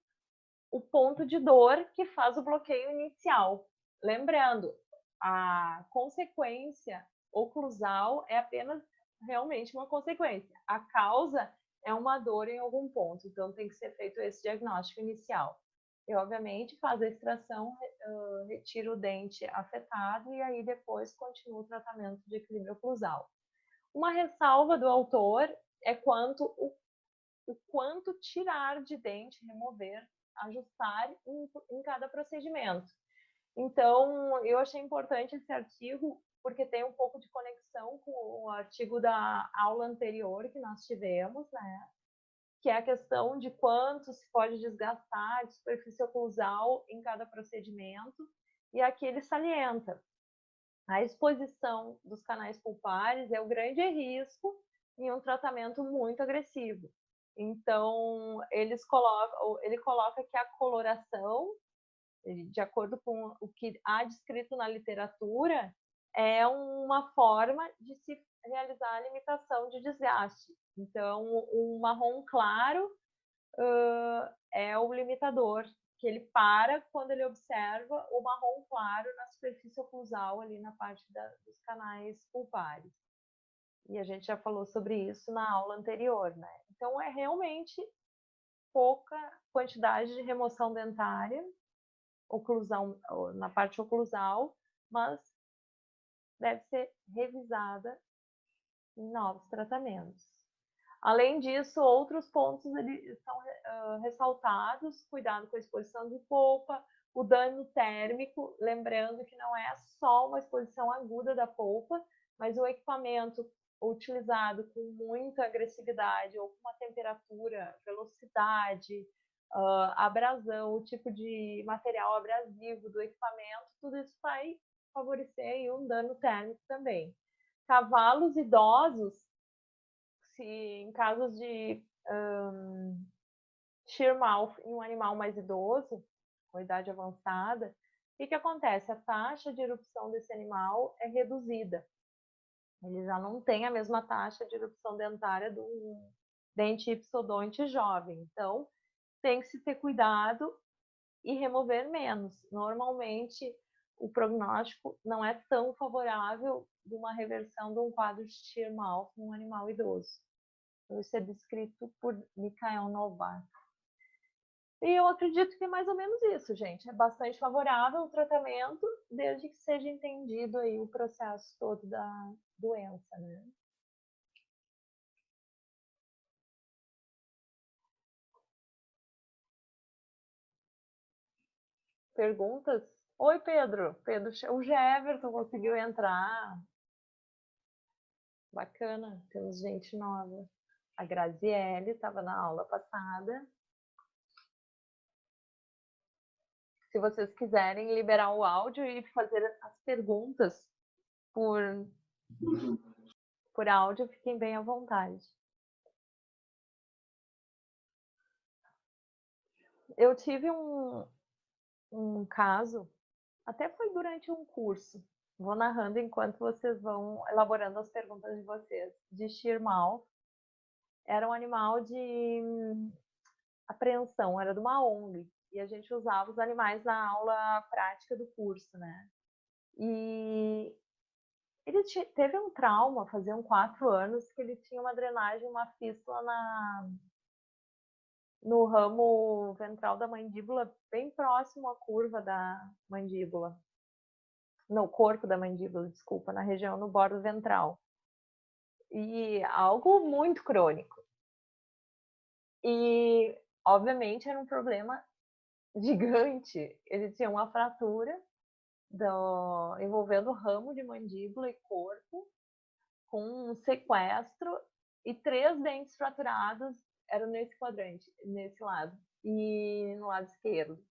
o ponto de dor que faz o bloqueio inicial. Lembrando, a consequência oclusal é apenas realmente uma consequência. A causa é uma dor em algum ponto, então tem que ser feito esse diagnóstico inicial. E, obviamente, faz a extração, retira o dente afetado e aí depois continua o tratamento de equilíbrio oclusal. Uma ressalva do autor é o quanto tirar de dente, remover, ajustar em cada procedimento. Então, eu achei importante esse artigo porque tem um pouco de conexão com o artigo da aula anterior que nós tivemos, né? Que é a questão de quanto se pode desgastar de superfície oclusal em cada procedimento, e aqui ele salienta. A exposição dos canais pulpares é o grande risco em um tratamento muito agressivo. Então, ele coloca que a coloração, de acordo com o que há descrito na literatura, é uma forma de se realizar a limitação de desgaste. Então, o marrom claro é o limitador, que ele para quando ele observa o marrom claro na superfície oclusal, ali na parte dos canais pulpares. E a gente já falou sobre isso na aula anterior, né? Então, é realmente pouca quantidade de remoção dentária, oclusão, na parte oclusal, mas deve ser revisada em novos tratamentos. Além disso, outros pontos são ressaltados: cuidado com a exposição de polpa, o dano térmico, lembrando que não é só uma exposição aguda da polpa, mas o equipamento utilizado com muita agressividade ou com uma temperatura, velocidade, abrasão, o tipo de material abrasivo do equipamento, tudo isso vai favorecer aí um dano térmico também. Cavalos idosos, se em casos de shear mouth em um animal mais idoso, com idade avançada, o que acontece? A taxa de erupção desse animal é reduzida. Ele já não tem a mesma taxa de erupção dentária do dente ipsodonte jovem. Então, tem que se ter cuidado e remover menos. Normalmente, o prognóstico não é tão favorável de uma reversão de um quadro de shear mouth num animal idoso. Isso é descrito por Mikhail Novak. E eu acredito que é mais ou menos isso, gente. É bastante favorável o tratamento, desde que seja entendido aí o processo todo da doença, né? Perguntas? Oi, Pedro. Pedro, o Jefferson conseguiu entrar. Bacana, temos gente nova. A Graziele estava na aula passada. Se vocês quiserem liberar o áudio e fazer as perguntas por áudio, fiquem bem à vontade. Eu tive um caso, até foi durante um curso, vou narrando enquanto vocês vão elaborando as perguntas de vocês, de shear mouth. Era um animal de apreensão, era de uma ONG, e a gente usava os animais na aula prática do curso, né? E ele teve um trauma, faziam 4 anos, que ele tinha uma drenagem, uma fístula no ramo ventral da mandíbula, bem próximo à curva da mandíbula. No corpo da mandíbula, desculpa, na região no bordo ventral. E algo muito crônico. E, obviamente, era um problema gigante. Ele tinha uma fratura envolvendo ramo de mandíbula e corpo, com um sequestro, e 3 dentes fraturados eram nesse quadrante, nesse lado, e no lado esquerdo.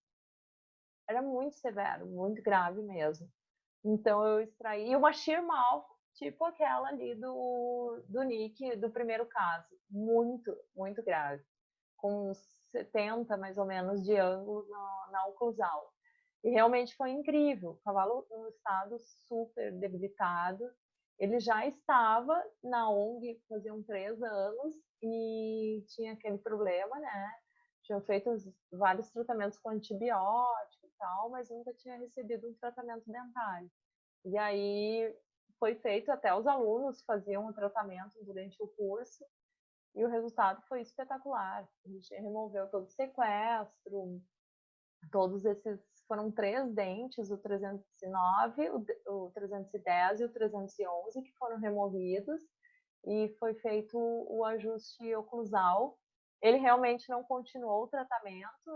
Era muito severo, muito grave mesmo. Então eu extraí uma shear mouth, tipo aquela ali do Nick, do primeiro caso. Muito, muito grave. Com 70 mais ou menos de ângulo na oclusal. E realmente foi incrível. O cavalo em um estado super debilitado. Ele já estava na ONG faziam 3 anos e tinha aquele problema, né? Tinham feito vários tratamentos com antibiótico e tal, mas nunca tinha recebido um tratamento dentário. E aí foi feito, até os alunos faziam o tratamento durante o curso, e o resultado foi espetacular. A gente removeu todo o sequestro, todos esses, foram 3 dentes, o 309, o 310 e o 311, que foram removidos, e foi feito o ajuste oclusal. Ele realmente não continuou o tratamento,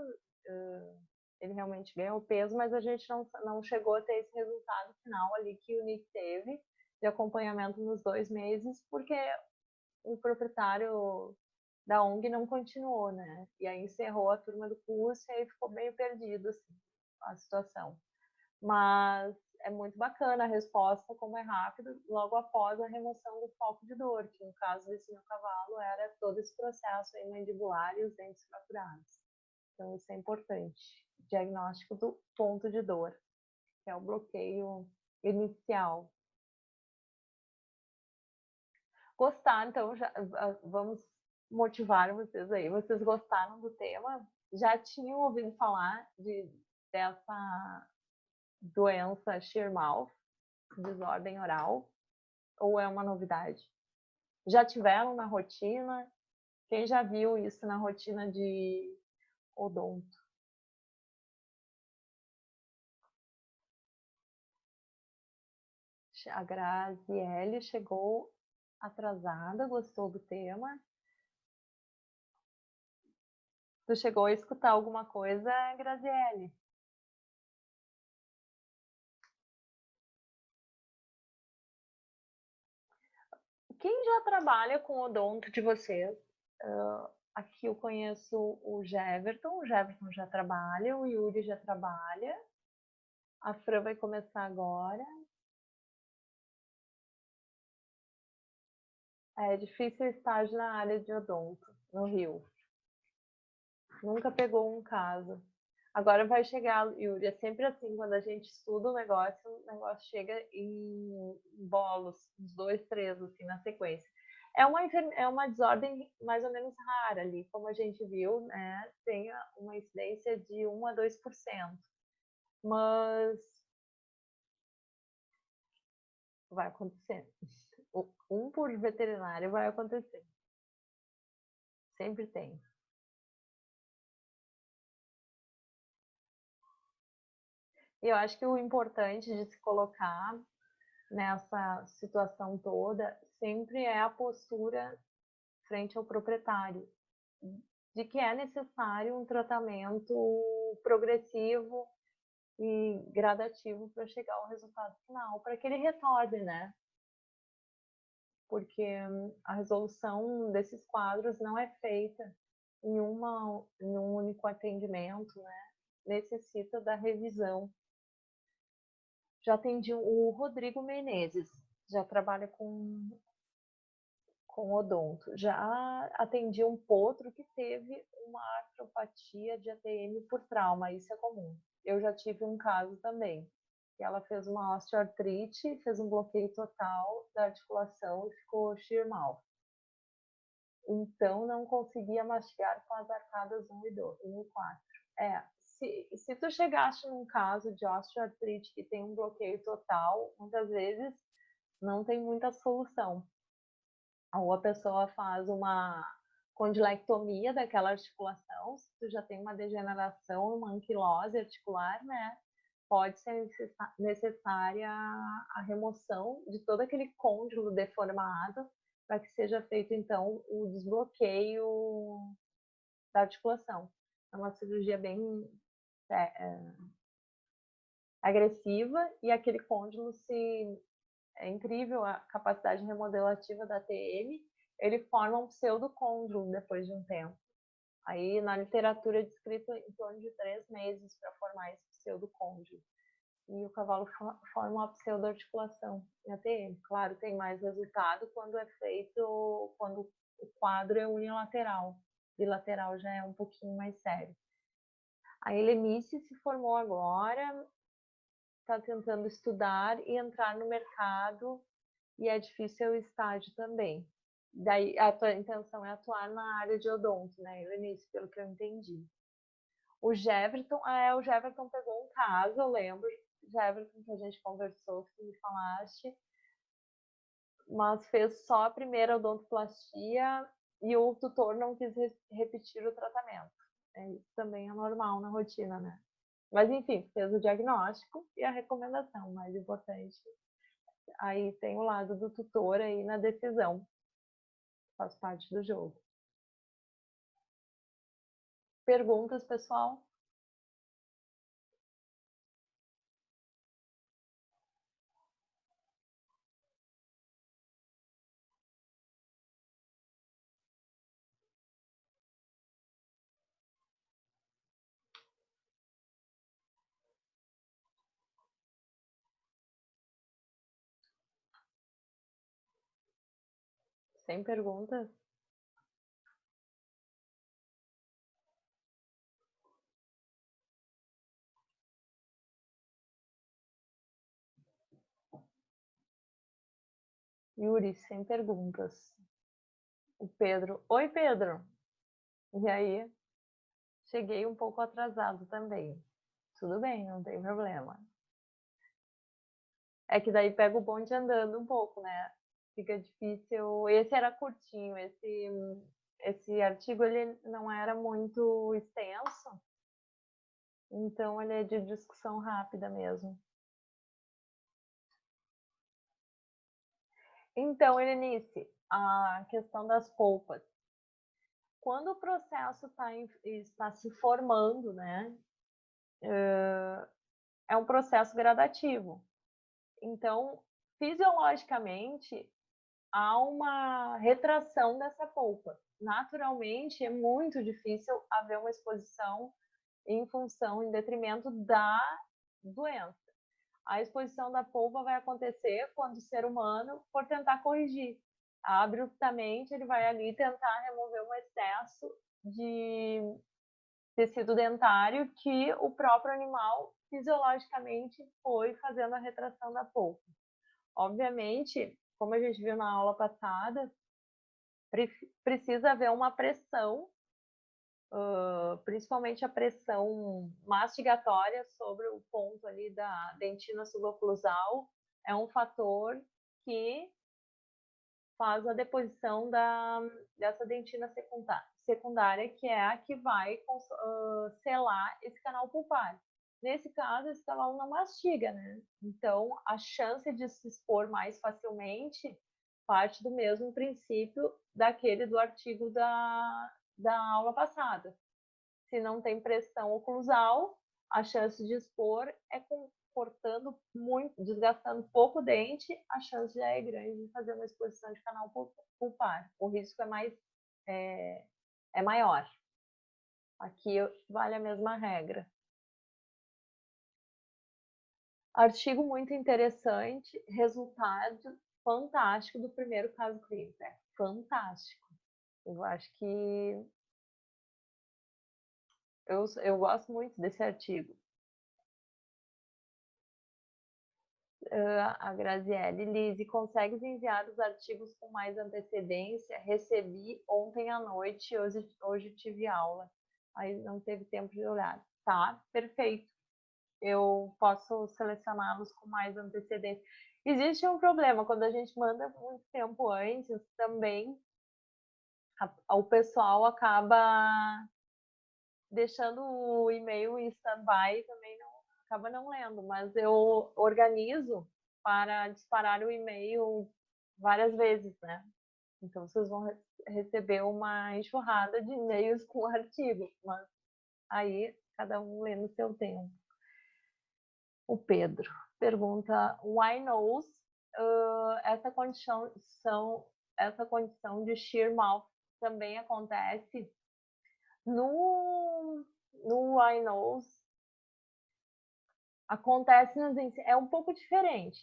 ele realmente ganhou peso, mas a gente não chegou a ter esse resultado final ali que o Nick teve, de acompanhamento nos 2 meses, porque o proprietário da ONG não continuou, né? E aí encerrou a turma do curso e aí ficou meio perdido, assim, a situação. Mas é muito bacana a resposta, como é rápido, logo após a remoção do foco de dor, que no caso desse meu cavalo era todo esse processo aí mandibular e os dentes fraturados. Então isso é importante. Diagnóstico do ponto de dor, que é o bloqueio inicial. Gostar, então já vamos motivar vocês aí. Vocês gostaram do tema? Já tinham ouvido falar dessa doença shear mouth, desordem oral, ou é uma novidade? Já tiveram na rotina? Quem já viu isso na rotina de odonto? A Graziele chegou atrasada, gostou do tema. Tu chegou a escutar alguma coisa, Graziele? Quem já trabalha com odonto de vocês? Aqui eu conheço o Jefferson já trabalha, o Yuri já trabalha, a Fran vai começar agora. É difícil estágio na área de odonto, no Rio. Nunca pegou um caso. Agora vai chegar, Yuri, é sempre assim, quando a gente estuda o negócio chega em bolos, uns 2, 3, assim, na sequência. É uma desordem mais ou menos rara ali, como a gente viu, né? Tem uma incidência de 1 a 2%. Mas vai acontecer. Um por veterinário vai acontecer. Sempre tem. E eu acho que o importante de se colocar nessa situação toda sempre é a postura frente ao proprietário, de que é necessário um tratamento progressivo e gradativo para chegar ao resultado final, para que ele retorne, né? Porque a resolução desses quadros não é feita em um único atendimento, né? Necessita da revisão. Já atendi o Rodrigo Menezes, já trabalha com odonto. Já atendi um potro que teve uma artropatia de ATM por trauma, isso é comum. Eu já tive um caso também, que ela fez uma osteoartrite, fez um bloqueio total da articulação e ficou shear mouth. Então não conseguia mastigar com as arcadas 1 e 4. Se tu chegaste num caso de osteoartrite que tem um bloqueio total, muitas vezes não tem muita solução. Ou a pessoa faz uma condilectomia daquela articulação, se tu já tem uma degeneração, uma anquilose articular, né? Pode ser necessária a remoção de todo aquele côndilo deformado para que seja feito, então, o desbloqueio da articulação. É uma cirurgia bem agressiva e aquele côndilo se é incrível a capacidade remodelativa da TM, ele forma um pseudocôndilo depois de um tempo. Aí na literatura é descrito em torno de 3 meses para formar esse pseudocôndilo. E o cavalo forma uma pseudoarticulação em ATM. Claro, tem mais resultado quando é feito, quando o quadro é unilateral. Bilateral já é um pouquinho mais sério. A Helenice se formou agora, está tentando estudar e entrar no mercado, e é difícil o estágio também. Daí a tua intenção é atuar na área de odonto, né, Helenice, pelo que eu entendi. O Jefferson pegou um caso, eu lembro, Jefferson, que a gente conversou, que tu me falaste, mas fez só a primeira odontoplastia e o tutor não quis repetir o tratamento. Isso também é normal na rotina, né? Mas enfim, fez o diagnóstico e a recomendação, mais importante. Aí tem o lado do tutor aí na decisão. Faz parte do jogo. Perguntas, pessoal? Sem perguntas? Yuri, sem perguntas. O Pedro. Oi, Pedro. E aí? Cheguei um pouco atrasado também. Tudo bem, não tem problema. É que daí pega o bonde andando um pouco, né? Fica difícil. Esse era curtinho, esse artigo ele não era muito extenso, então ele é de discussão rápida mesmo. Então, Helenice, a questão das polpas. quando o processo está se formando, né, é um processo gradativo. Então, fisiologicamente, há uma retração dessa polpa. Naturalmente, é muito difícil haver uma exposição em detrimento da doença. A exposição da polpa vai acontecer quando o ser humano for tentar corrigir. Abruptamente, ele vai ali tentar remover um excesso de tecido dentário que o próprio animal fisiologicamente foi fazendo a retração da polpa. Obviamente, como a gente viu na aula passada, precisa haver uma pressão, principalmente a pressão mastigatória sobre o ponto ali da dentina suboclusal, é um fator que faz a deposição dessa dentina secundária, que é a que vai selar esse canal pulpar. Nesse caso, esse canal não mastiga, né? Então, a chance de se expor mais facilmente parte do mesmo princípio daquele do artigo da aula passada. Se não tem pressão oclusal, a chance de expor é cortando muito, desgastando pouco o dente, a chance já é grande de fazer uma exposição de canal pulpar. O risco é maior. Aqui vale a mesma regra. Artigo muito interessante, resultado fantástico do primeiro caso clínico. É fantástico. Eu acho que eu gosto muito desse artigo. A Graziele, Lise, consegues enviar os artigos com mais antecedência? Recebi ontem à noite, hoje tive aula. Aí não teve tempo de olhar. Tá, perfeito. Eu posso selecioná-los com mais antecedência. Existe um problema, quando a gente manda muito tempo antes, também o pessoal acaba deixando o e-mail em stand-by, também acaba não lendo, mas eu organizo para disparar o e-mail várias vezes, né? Então vocês vão receber uma enxurrada de e-mails com artigo, mas aí cada um lê no seu tempo. O Pedro pergunta: why nose? Essa condição de shear mouth também acontece no why nose. Acontece é um pouco diferente.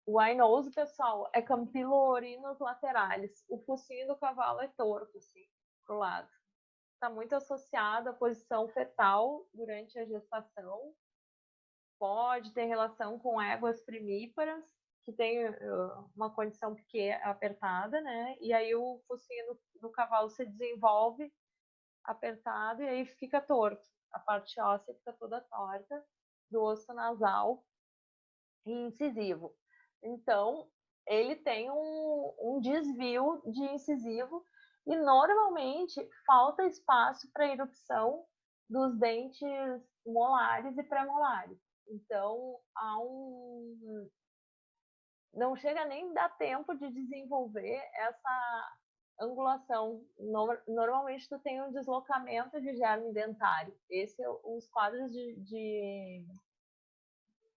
O why nose, pessoal, é campilorinos laterais. O focinho do cavalo é torto, assim, pro lado. Está muito associado à posição fetal durante a gestação. Pode ter relação com éguas primíparas, que tem uma condição pequena, apertada, né? E aí o focinho do cavalo se desenvolve apertado e aí fica torto. A parte óssea fica toda torta, do osso nasal e incisivo. Então, ele tem um desvio de incisivo e normalmente falta espaço para erupção dos dentes molares e pré-molares. Então, não chega nem dar tempo de desenvolver essa angulação. Normalmente, tu tem um deslocamento de germe dentário. Os quadros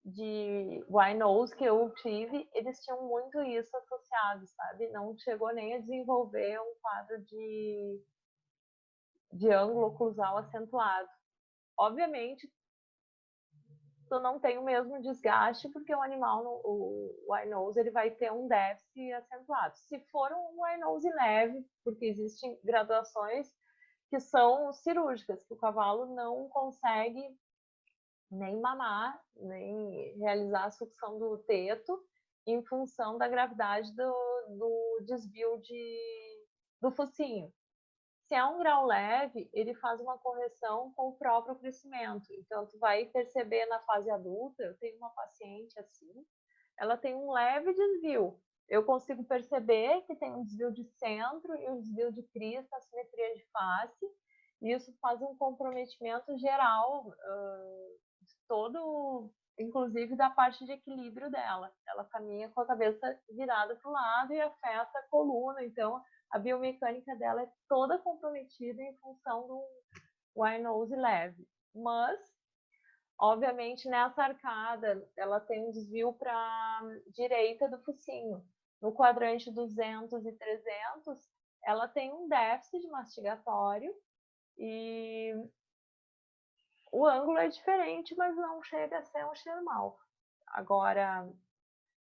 de why nose que eu tive, eles tinham muito isso associado, sabe? Não chegou nem a desenvolver um quadro de ângulo oclusal acentuado. Obviamente, tu não tem o mesmo desgaste, porque o animal, o why nose, ele vai ter um déficit acentuado. Se for um why nose leve, porque existem graduações que são cirúrgicas, que o cavalo não consegue nem mamar, nem realizar a sucção do teto, em função da gravidade do desvio do focinho. Se é um grau leve, ele faz uma correção com o próprio crescimento. Então, tu vai perceber na fase adulta, eu tenho uma paciente assim, ela tem um leve desvio. Eu consigo perceber que tem um desvio de centro e um desvio de crista, assimetria de face, e isso faz um comprometimento geral de todo inclusive da parte de equilíbrio dela. Ela caminha com a cabeça virada para o lado e afeta a coluna, então a biomecânica dela é toda comprometida em função do wide nose leve. Mas, obviamente, nessa arcada, ela tem um desvio para a direita do focinho. No quadrante 200 e 300, ela tem um déficit mastigatório e o ângulo é diferente, mas não chega a ser um xermal. Agora,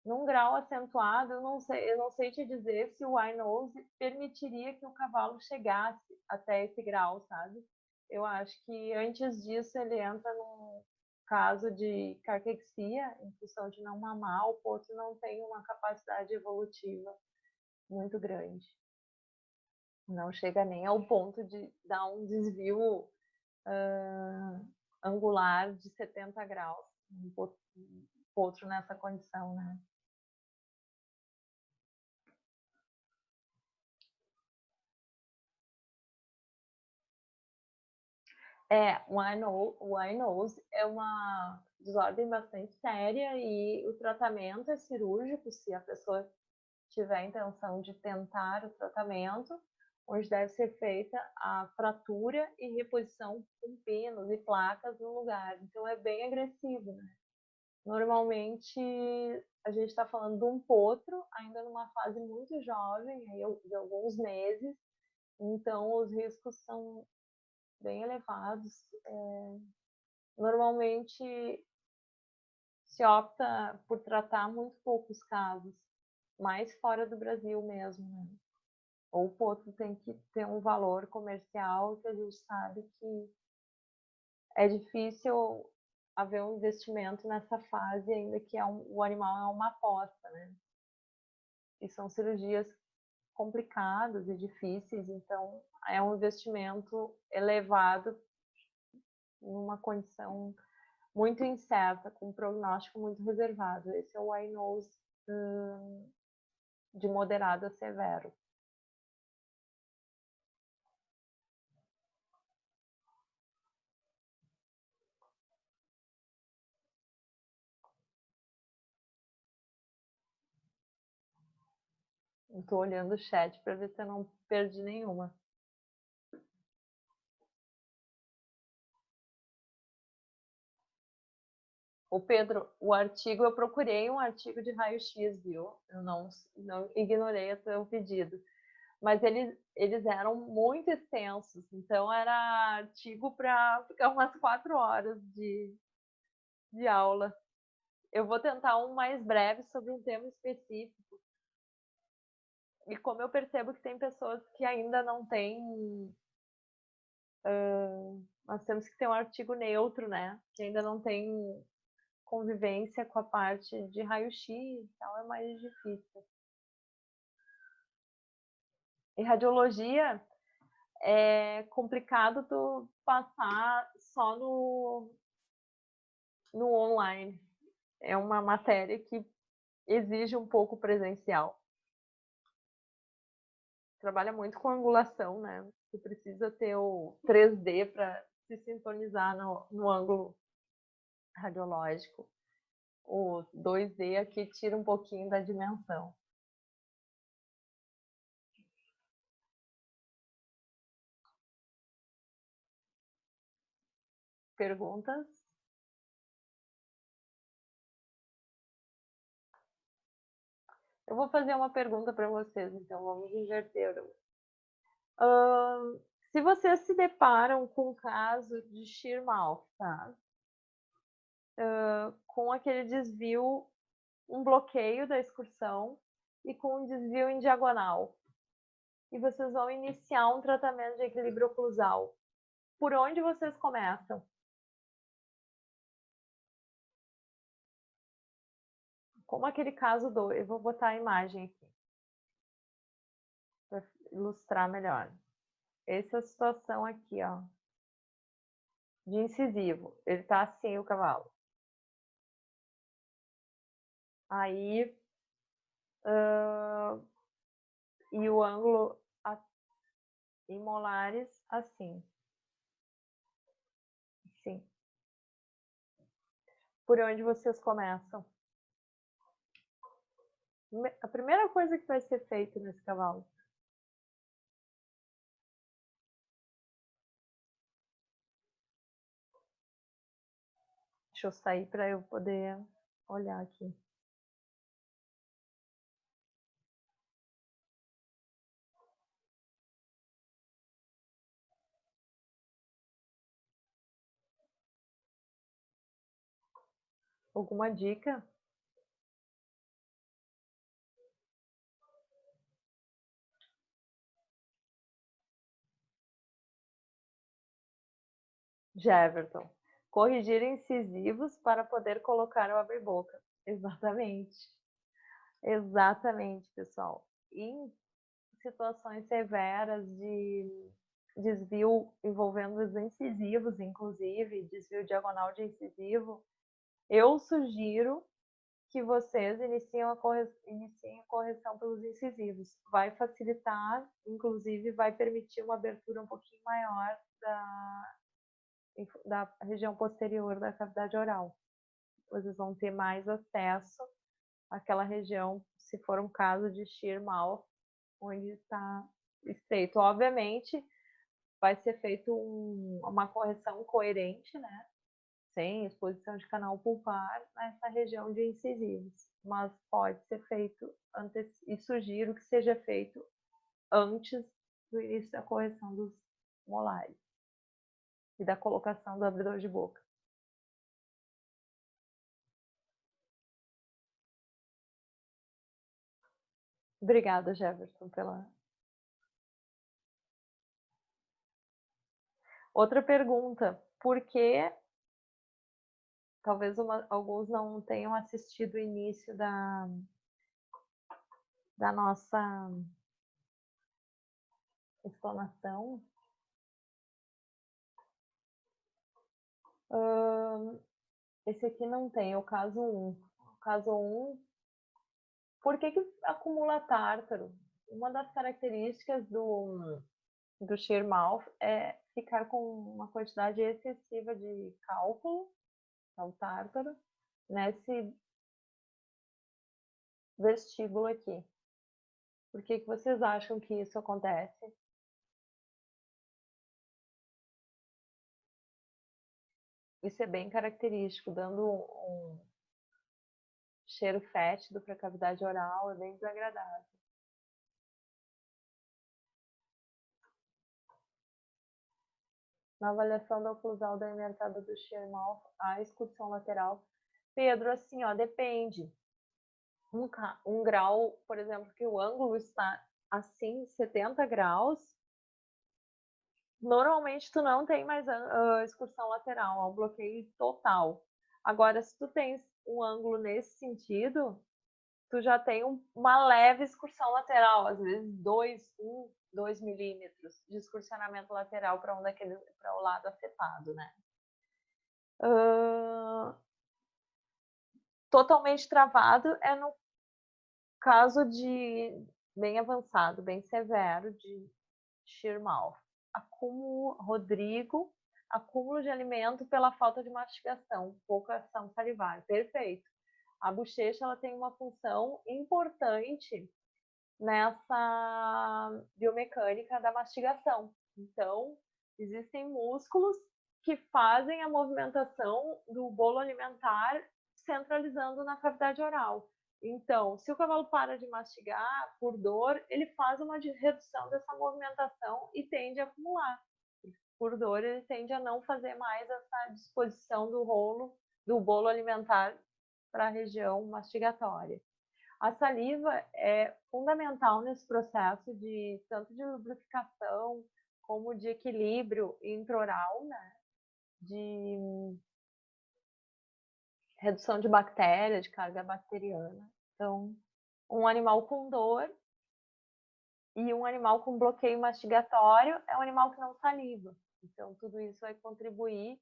num grau acentuado, eu não sei te dizer se o high nose permitiria que o cavalo chegasse até esse grau, sabe? Eu acho que antes disso ele entra num caso de caquexia, em função de não mamar, o potro não tem uma capacidade evolutiva muito grande. Não chega nem ao ponto de dar um desvio angular de 70 graus, um potro nessa condição, né? O high nose é uma desordem bastante séria e o tratamento é cirúrgico, se a pessoa tiver a intenção de tentar o tratamento, onde deve ser feita a fratura e reposição com pinos e placas no lugar. Então é bem agressivo, né? Normalmente a gente está falando de um potro, ainda numa fase muito jovem, de alguns meses, então os riscos são bem elevados. Normalmente se opta por tratar muito poucos casos, mais fora do Brasil mesmo, né? Ou o potro tem que ter um valor comercial que a gente sabe que é difícil haver um investimento nessa fase, ainda que o animal é uma aposta, né? E são cirurgias complicadas e difíceis, então é um investimento elevado numa condição muito incerta, com um prognóstico muito reservado. Esse é o high nose de moderado a severo. Estou olhando o chat para ver se eu não perdi nenhuma. O Pedro, o artigo, eu procurei um artigo de raio-x, viu? Eu não ignorei o seu pedido. Mas eles eram muito extensos, então era artigo para ficar umas 4 horas de aula. Eu vou tentar um mais breve sobre um tema específico. E como eu percebo que tem pessoas que ainda não têm. Nós temos que ter um artigo neutro, né? Que ainda não tem convivência com a parte de raio-x, então é mais difícil. E radiologia é complicado tu passar só no online. É uma matéria que exige um pouco presencial. Trabalha muito com angulação, né? Tu precisa ter o 3D para se sintonizar no ângulo radiológico. O 2D aqui tira um pouquinho da dimensão. Perguntas? Eu vou fazer uma pergunta para vocês, então vamos inverter. Se vocês se deparam com o caso de Shearmouth, tá? Com aquele desvio, um bloqueio da excursão e com um desvio em diagonal, e vocês vão iniciar um tratamento de equilíbrio oclusal, por onde vocês começam? Como aquele caso do... Eu vou botar a imagem aqui para ilustrar melhor. Essa é a situação aqui, ó, de incisivo. Ele tá assim, o cavalo. Aí, e o ângulo em molares assim. Sim. Por onde vocês começam? A primeira coisa que vai ser feita nesse cavalo. Deixa eu sair para eu poder olhar aqui. Alguma dica? Jefferson. Corrigir incisivos para poder colocar o abre-boca. Exatamente. Exatamente, pessoal. Em situações severas de desvio envolvendo os incisivos, inclusive, desvio diagonal de incisivo, eu sugiro que vocês iniciem a correção pelos incisivos. Vai facilitar, inclusive vai permitir uma abertura um pouquinho maior da região posterior da cavidade oral. Vocês vão ter mais acesso àquela região, se for um caso de shear mouth, onde está estreito. Obviamente, vai ser feito uma correção coerente, né? Sem exposição de canal pulpar nessa região de incisivos, mas pode ser feito antes, e sugiro que seja feito antes do início da correção dos molares e da colocação do abridor de boca. Obrigada, Jefferson, pela... Outra pergunta, por que talvez alguns não tenham assistido o início da nossa explanação? Esse aqui não tem, é o caso 1. O caso 1, por que acumula tártaro? Uma das características do shear mouth é ficar com uma quantidade excessiva de cálculo, que é o tártaro, nesse vestíbulo aqui. Por que vocês acham que isso acontece? Isso é bem característico, dando um cheiro fétido para a cavidade oral, é bem desagradável. Na avaliação da oclusal da emertada do shear mouth, a excursão lateral. Pedro, assim, ó, depende. Um grau, por exemplo, que o ângulo está assim, 70 graus, normalmente tu não tem mais excursão lateral, é um bloqueio total. Agora, se tu tens um ângulo nesse sentido, tu já tem uma leve excursão lateral, às vezes 2 milímetros de excursionamento lateral para o lado afetado, né? Totalmente travado é no caso de bem avançado, bem severo de shear mouth. Rodrigo, acúmulo de alimento pela falta de mastigação, pouca ação salivar. Perfeito. A bochecha ela tem uma função importante nessa biomecânica da mastigação. Então, existem músculos que fazem a movimentação do bolo alimentar centralizando na cavidade oral. Então, se o cavalo para de mastigar por dor, ele faz uma redução dessa movimentação e tende a acumular. Por dor, ele tende a não fazer mais essa disposição do bolo alimentar para a região mastigatória. A saliva é fundamental nesse processo de tanto de lubrificação como de equilíbrio intraoral, né? De redução de bactéria, de carga bacteriana. Então, um animal com dor e um animal com bloqueio mastigatório é um animal que não saliva. Então, tudo isso vai contribuir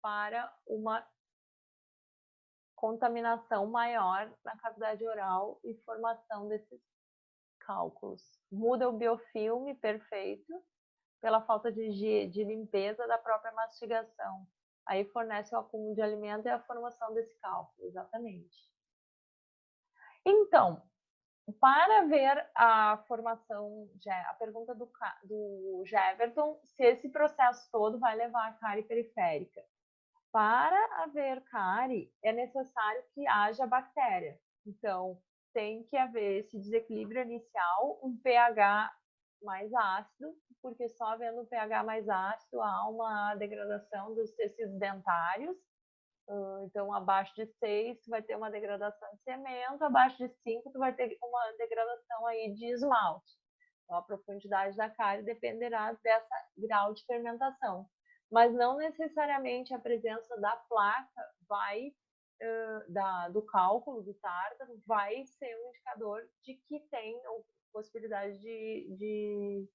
para uma contaminação maior na cavidade oral e formação desses cálculos. Muda o biofilme, perfeito, pela falta de limpeza da própria mastigação. aí fornece o acúmulo de alimento e a formação desse cálculo, exatamente. Então, para ver a formação, a pergunta do Jeverton, se esse processo todo vai levar à cárie periférica. Para haver cárie, é necessário que haja bactéria. Então, tem que haver esse desequilíbrio inicial, um pH mais ácido, porque só havendo um pH mais ácido há uma degradação dos tecidos dentários. Então, abaixo de 6, tu vai ter uma degradação de cimento, abaixo de 5, tu vai ter uma degradação aí de esmalte. Então, a profundidade da cárie dependerá desse grau de fermentação. Mas não necessariamente a presença da placa vai, do cálculo do tártaro, vai ser um indicador de que tem possibilidade de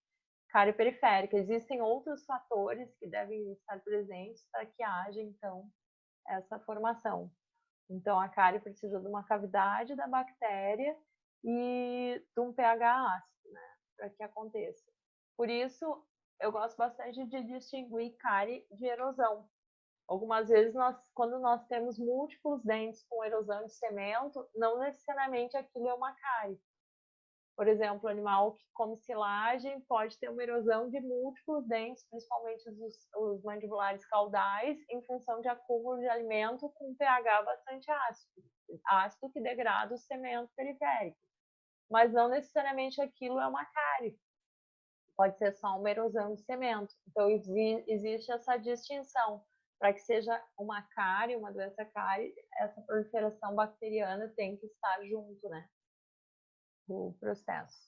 cárie periférica. Existem outros fatores que devem estar presentes para que haja, então, essa formação. Então, a cárie precisa de uma cavidade da bactéria e de um pH ácido, né, para que aconteça. Por isso, eu gosto bastante de distinguir cárie de erosão. Algumas vezes, quando nós temos múltiplos dentes com erosão de cimento, não necessariamente aquilo é uma cárie. Por exemplo, o animal que come silagem pode ter uma erosão de múltiplos dentes, principalmente os mandibulares caudais, em função de acúmulo de alimento com pH bastante ácido que degrada o cimento periférico. Mas não necessariamente aquilo é uma cárie. Pode ser só uma erosão de cimento. Então, existe essa distinção. Para que seja uma cárie, uma doença cárie, essa proliferação bacteriana tem que estar junto, né, do processo.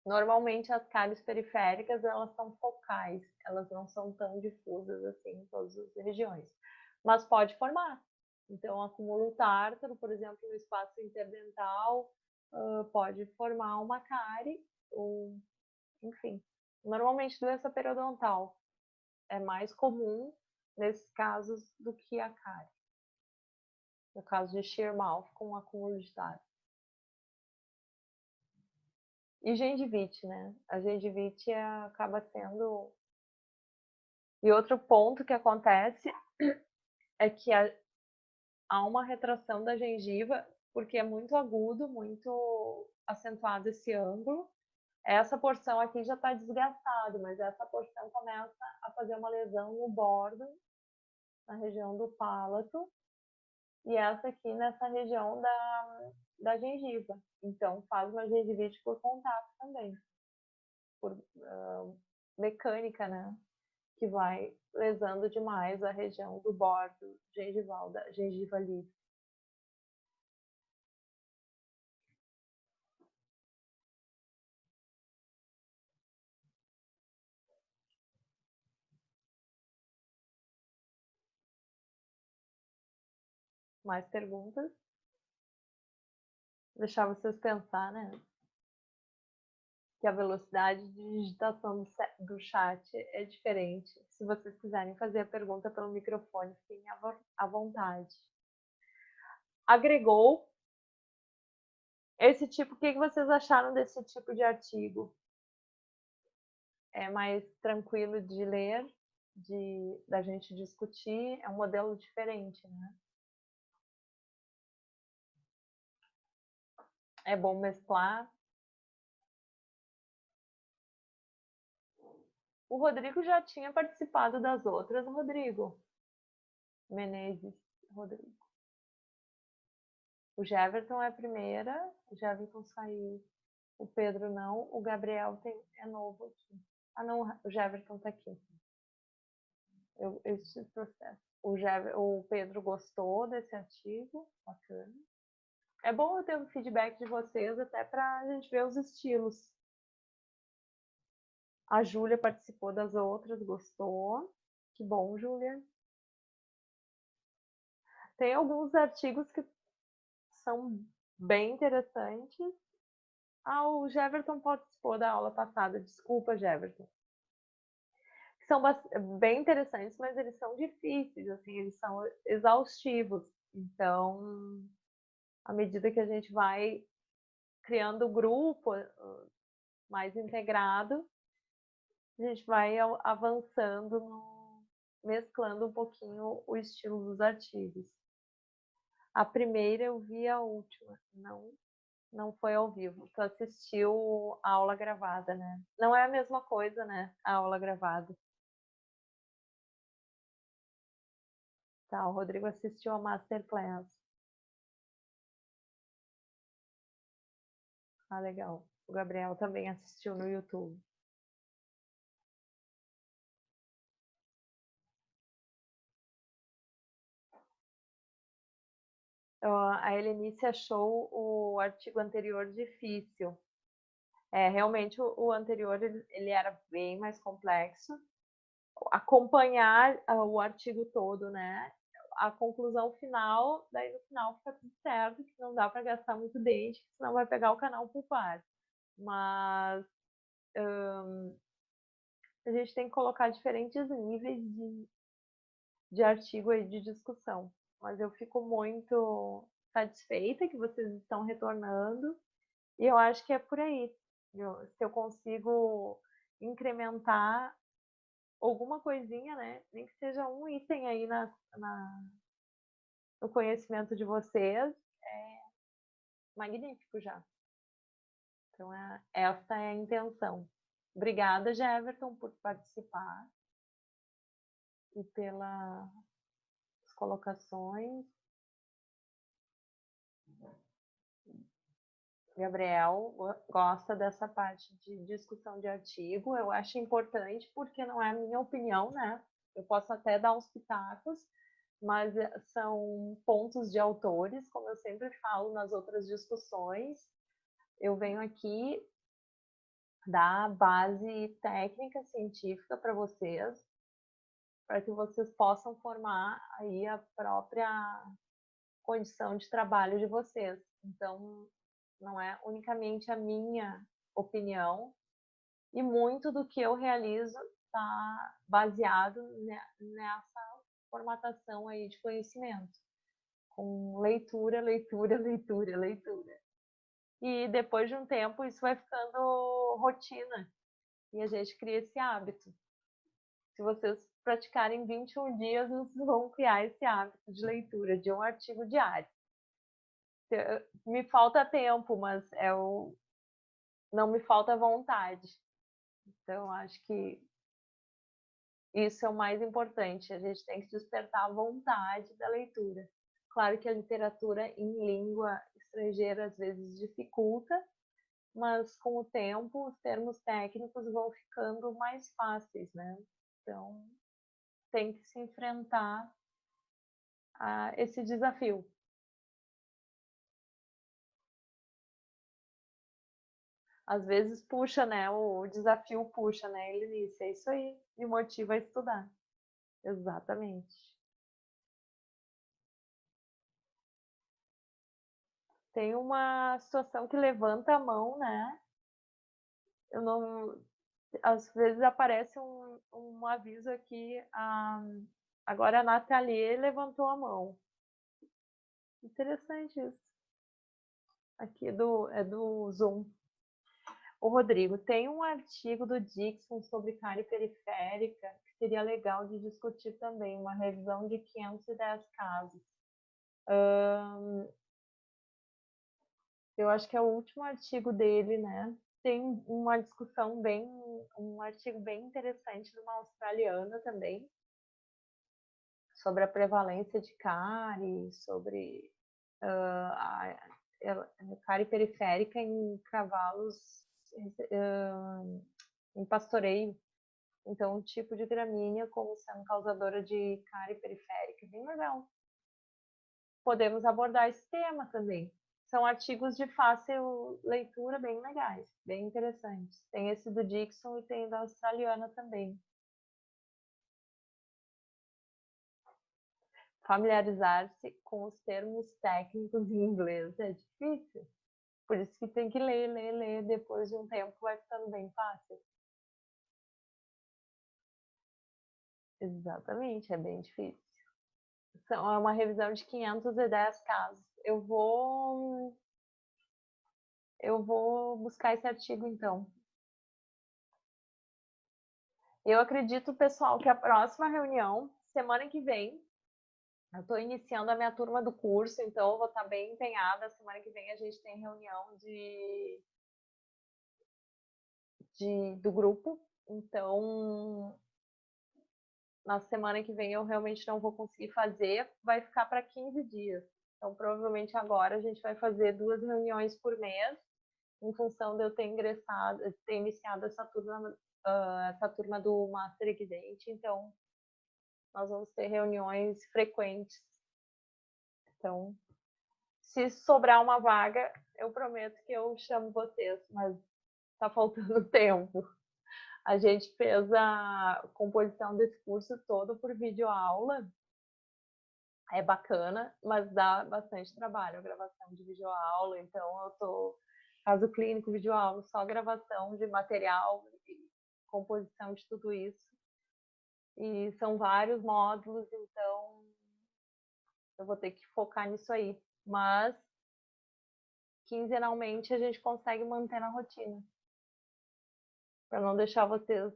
Normalmente as cáries periféricas, elas são focais, elas não são tão difusas assim em todas as regiões, mas pode formar. Então, acúmulo tártaro, por exemplo, no espaço interdental, pode formar uma cárie, ou, enfim. Normalmente, doença periodontal é mais comum nesses casos do que a cárie. No caso de shear mouth com acúmulo de tártaro. E gengivite, né? A gengivite acaba sendo... E outro ponto que acontece é que há uma retração da gengiva, porque é muito agudo, muito acentuado esse ângulo. Essa porção aqui já está desgastada, mas essa porção começa a fazer uma lesão no bordo, na região do palato, e essa aqui nessa região da gengiva. Então, faz uma gengivite por contato também, por mecânica, né? Que vai lesando demais a região do bordo gengival, da gengiva livre. Mais perguntas? Deixar vocês pensar, né? Que a velocidade de digitação do chat é diferente. Se vocês quiserem fazer a pergunta pelo microfone, fiquem à vontade. Agregou esse tipo, o que vocês acharam desse tipo de artigo? É mais tranquilo de ler, da gente discutir, é um modelo diferente, né? É bom mesclar. O Rodrigo já tinha participado das outras, Rodrigo Menezes. Rodrigo. O Jeverton é a primeira, o Jeverton saiu. O Pedro não, o Gabriel é novo aqui. Ah, não, o Jeverton tá aqui. Esse processo. O Pedro gostou desse artigo, bacana. É bom eu ter um feedback de vocês, até para a gente ver os estilos. A Júlia participou das outras, gostou. Que bom, Júlia. Tem alguns artigos que são bem interessantes. Ah, o Jeverton participou da aula passada. Desculpa, Jeverton. São bem interessantes, mas eles são difíceis, assim, eles são exaustivos. Então, à medida que a gente vai criando o grupo mais integrado, A gente vai avançando, mesclando um pouquinho o estilo dos artigos. A primeira eu vi, a última não foi ao vivo. Tu assistiu a aula gravada, né? Não é a mesma coisa, né? A aula gravada. Tá, o Rodrigo assistiu a Masterclass. Ah, legal. O Gabriel também assistiu no YouTube. A Helenice achou o artigo anterior difícil. Realmente o anterior ele era bem mais complexo. Acompanhar o artigo todo, né? A conclusão final, daí no final fica tudo certo, que não dá para gastar muito dente, senão vai pegar o canal pro par. Mas a gente tem que colocar diferentes níveis de artigo aí de discussão. Mas eu fico muito satisfeita que vocês estão retornando e eu acho que é por aí. Se eu consigo incrementar alguma coisinha, né? Nem que seja um item aí no conhecimento de vocês, é magnífico já. Então, esta é a intenção. Obrigada, Jefferson, por participar e pelas colocações. Gabriel gosta dessa parte de discussão de artigo. Eu acho importante porque não é a minha opinião, né? Eu posso até dar uns pitacos, mas são pontos de autores, como eu sempre falo nas outras discussões. Eu venho aqui dar base técnica científica para vocês, para que vocês possam formar aí a própria condição de trabalho de vocês. Então, não é unicamente a minha opinião, e muito do que eu realizo está baseado nessa formatação aí de conhecimento, com leitura, leitura, leitura, leitura. E depois de um tempo isso vai ficando rotina e a gente cria esse hábito. Se vocês praticarem 21 dias, vocês vão criar esse hábito de leitura de um artigo diário. Me falta tempo, mas não me falta vontade. Então, acho que isso é o mais importante. A gente tem que despertar a vontade da leitura. Claro que a literatura em língua estrangeira às vezes dificulta, mas com o tempo os termos técnicos vão ficando mais fáceis, né? Então, tem que se enfrentar a esse desafio. Às vezes puxa, né? O desafio puxa, né, Elinice? É isso aí, me motiva a estudar. Exatamente. Tem uma situação que levanta a mão, né? Eu não. Às vezes aparece um aviso aqui. Agora a Nathalie levantou a mão. Interessante isso. Aqui é do Zoom. O Rodrigo, tem um artigo do Dixon sobre cárie periférica que seria legal de discutir também, uma revisão de 510 casos. Eu acho que é o último artigo dele, né? Tem uma discussão um artigo bem interessante de uma australiana também, sobre a prevalência de cárie, sobre a cárie periférica em cavalos em pastoreio. Então, um tipo de gramínea como sendo causadora de cárie periférica. Bem legal. Podemos abordar esse tema também. São artigos de fácil leitura bem legais, bem interessantes. Tem esse do Dixon e tem da australiana também. Familiarizar-se com os termos técnicos em inglês é difícil. Por isso que tem que ler, ler, ler. Depois de um tempo vai ficando bem fácil. Exatamente, é bem difícil. É uma revisão de 510 casos. Eu vou buscar esse artigo então. Eu acredito, pessoal, que a próxima reunião, semana que vem, eu estou iniciando a minha turma do curso, então eu vou estar bem empenhada. Semana que vem a gente tem reunião do grupo, então na semana que vem eu realmente não vou conseguir fazer, vai ficar para 15 dias. Então, provavelmente agora a gente vai fazer 2 reuniões por mês, em função de eu ter iniciado essa turma do Master Evidente, então nós vamos ter reuniões frequentes. Então, se sobrar uma vaga, eu prometo que eu chamo vocês, mas está faltando tempo. A gente fez a composição desse curso todo por videoaula. É bacana, mas dá bastante trabalho a gravação de videoaula. Então, eu tô caso clínico, videoaula, só gravação de material e composição de tudo isso. E são vários módulos, então eu vou ter que focar nisso aí. Mas quinzenalmente a gente consegue manter na rotina, para não deixar vocês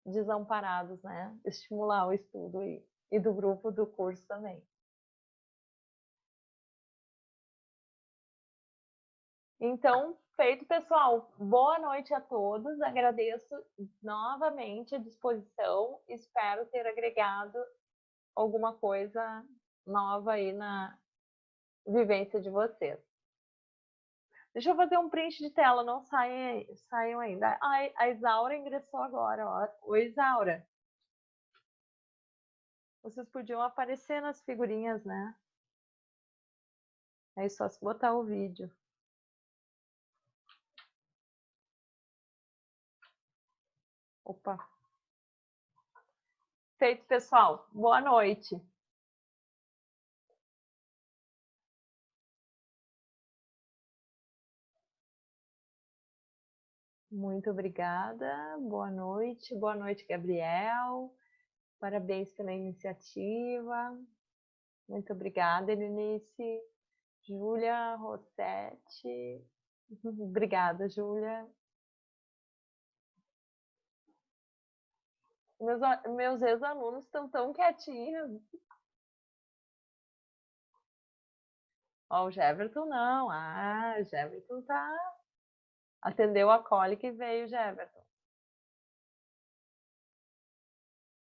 desamparados, né? Estimular o estudo e do grupo do curso também. Então, feito, pessoal. Boa noite a todos. Agradeço novamente a disposição. Espero ter agregado alguma coisa nova aí na vivência de vocês. Deixa eu fazer um print de tela, não saiam ainda. A Isaura ingressou agora, ó. Oi, Isaura. Vocês podiam aparecer nas figurinhas, né? É só se botar o vídeo. Opa. Feito, pessoal. Boa noite. Muito obrigada. Boa noite. Boa noite, Gabriel. Parabéns pela iniciativa. Muito obrigada, Elinice. Júlia Rossetti. Obrigada, Júlia. Meus ex-alunos estão tão quietinhos. Ó, o Jefferson não. Ah, o Jefferson tá... Atendeu a cólica e veio, Jefferson.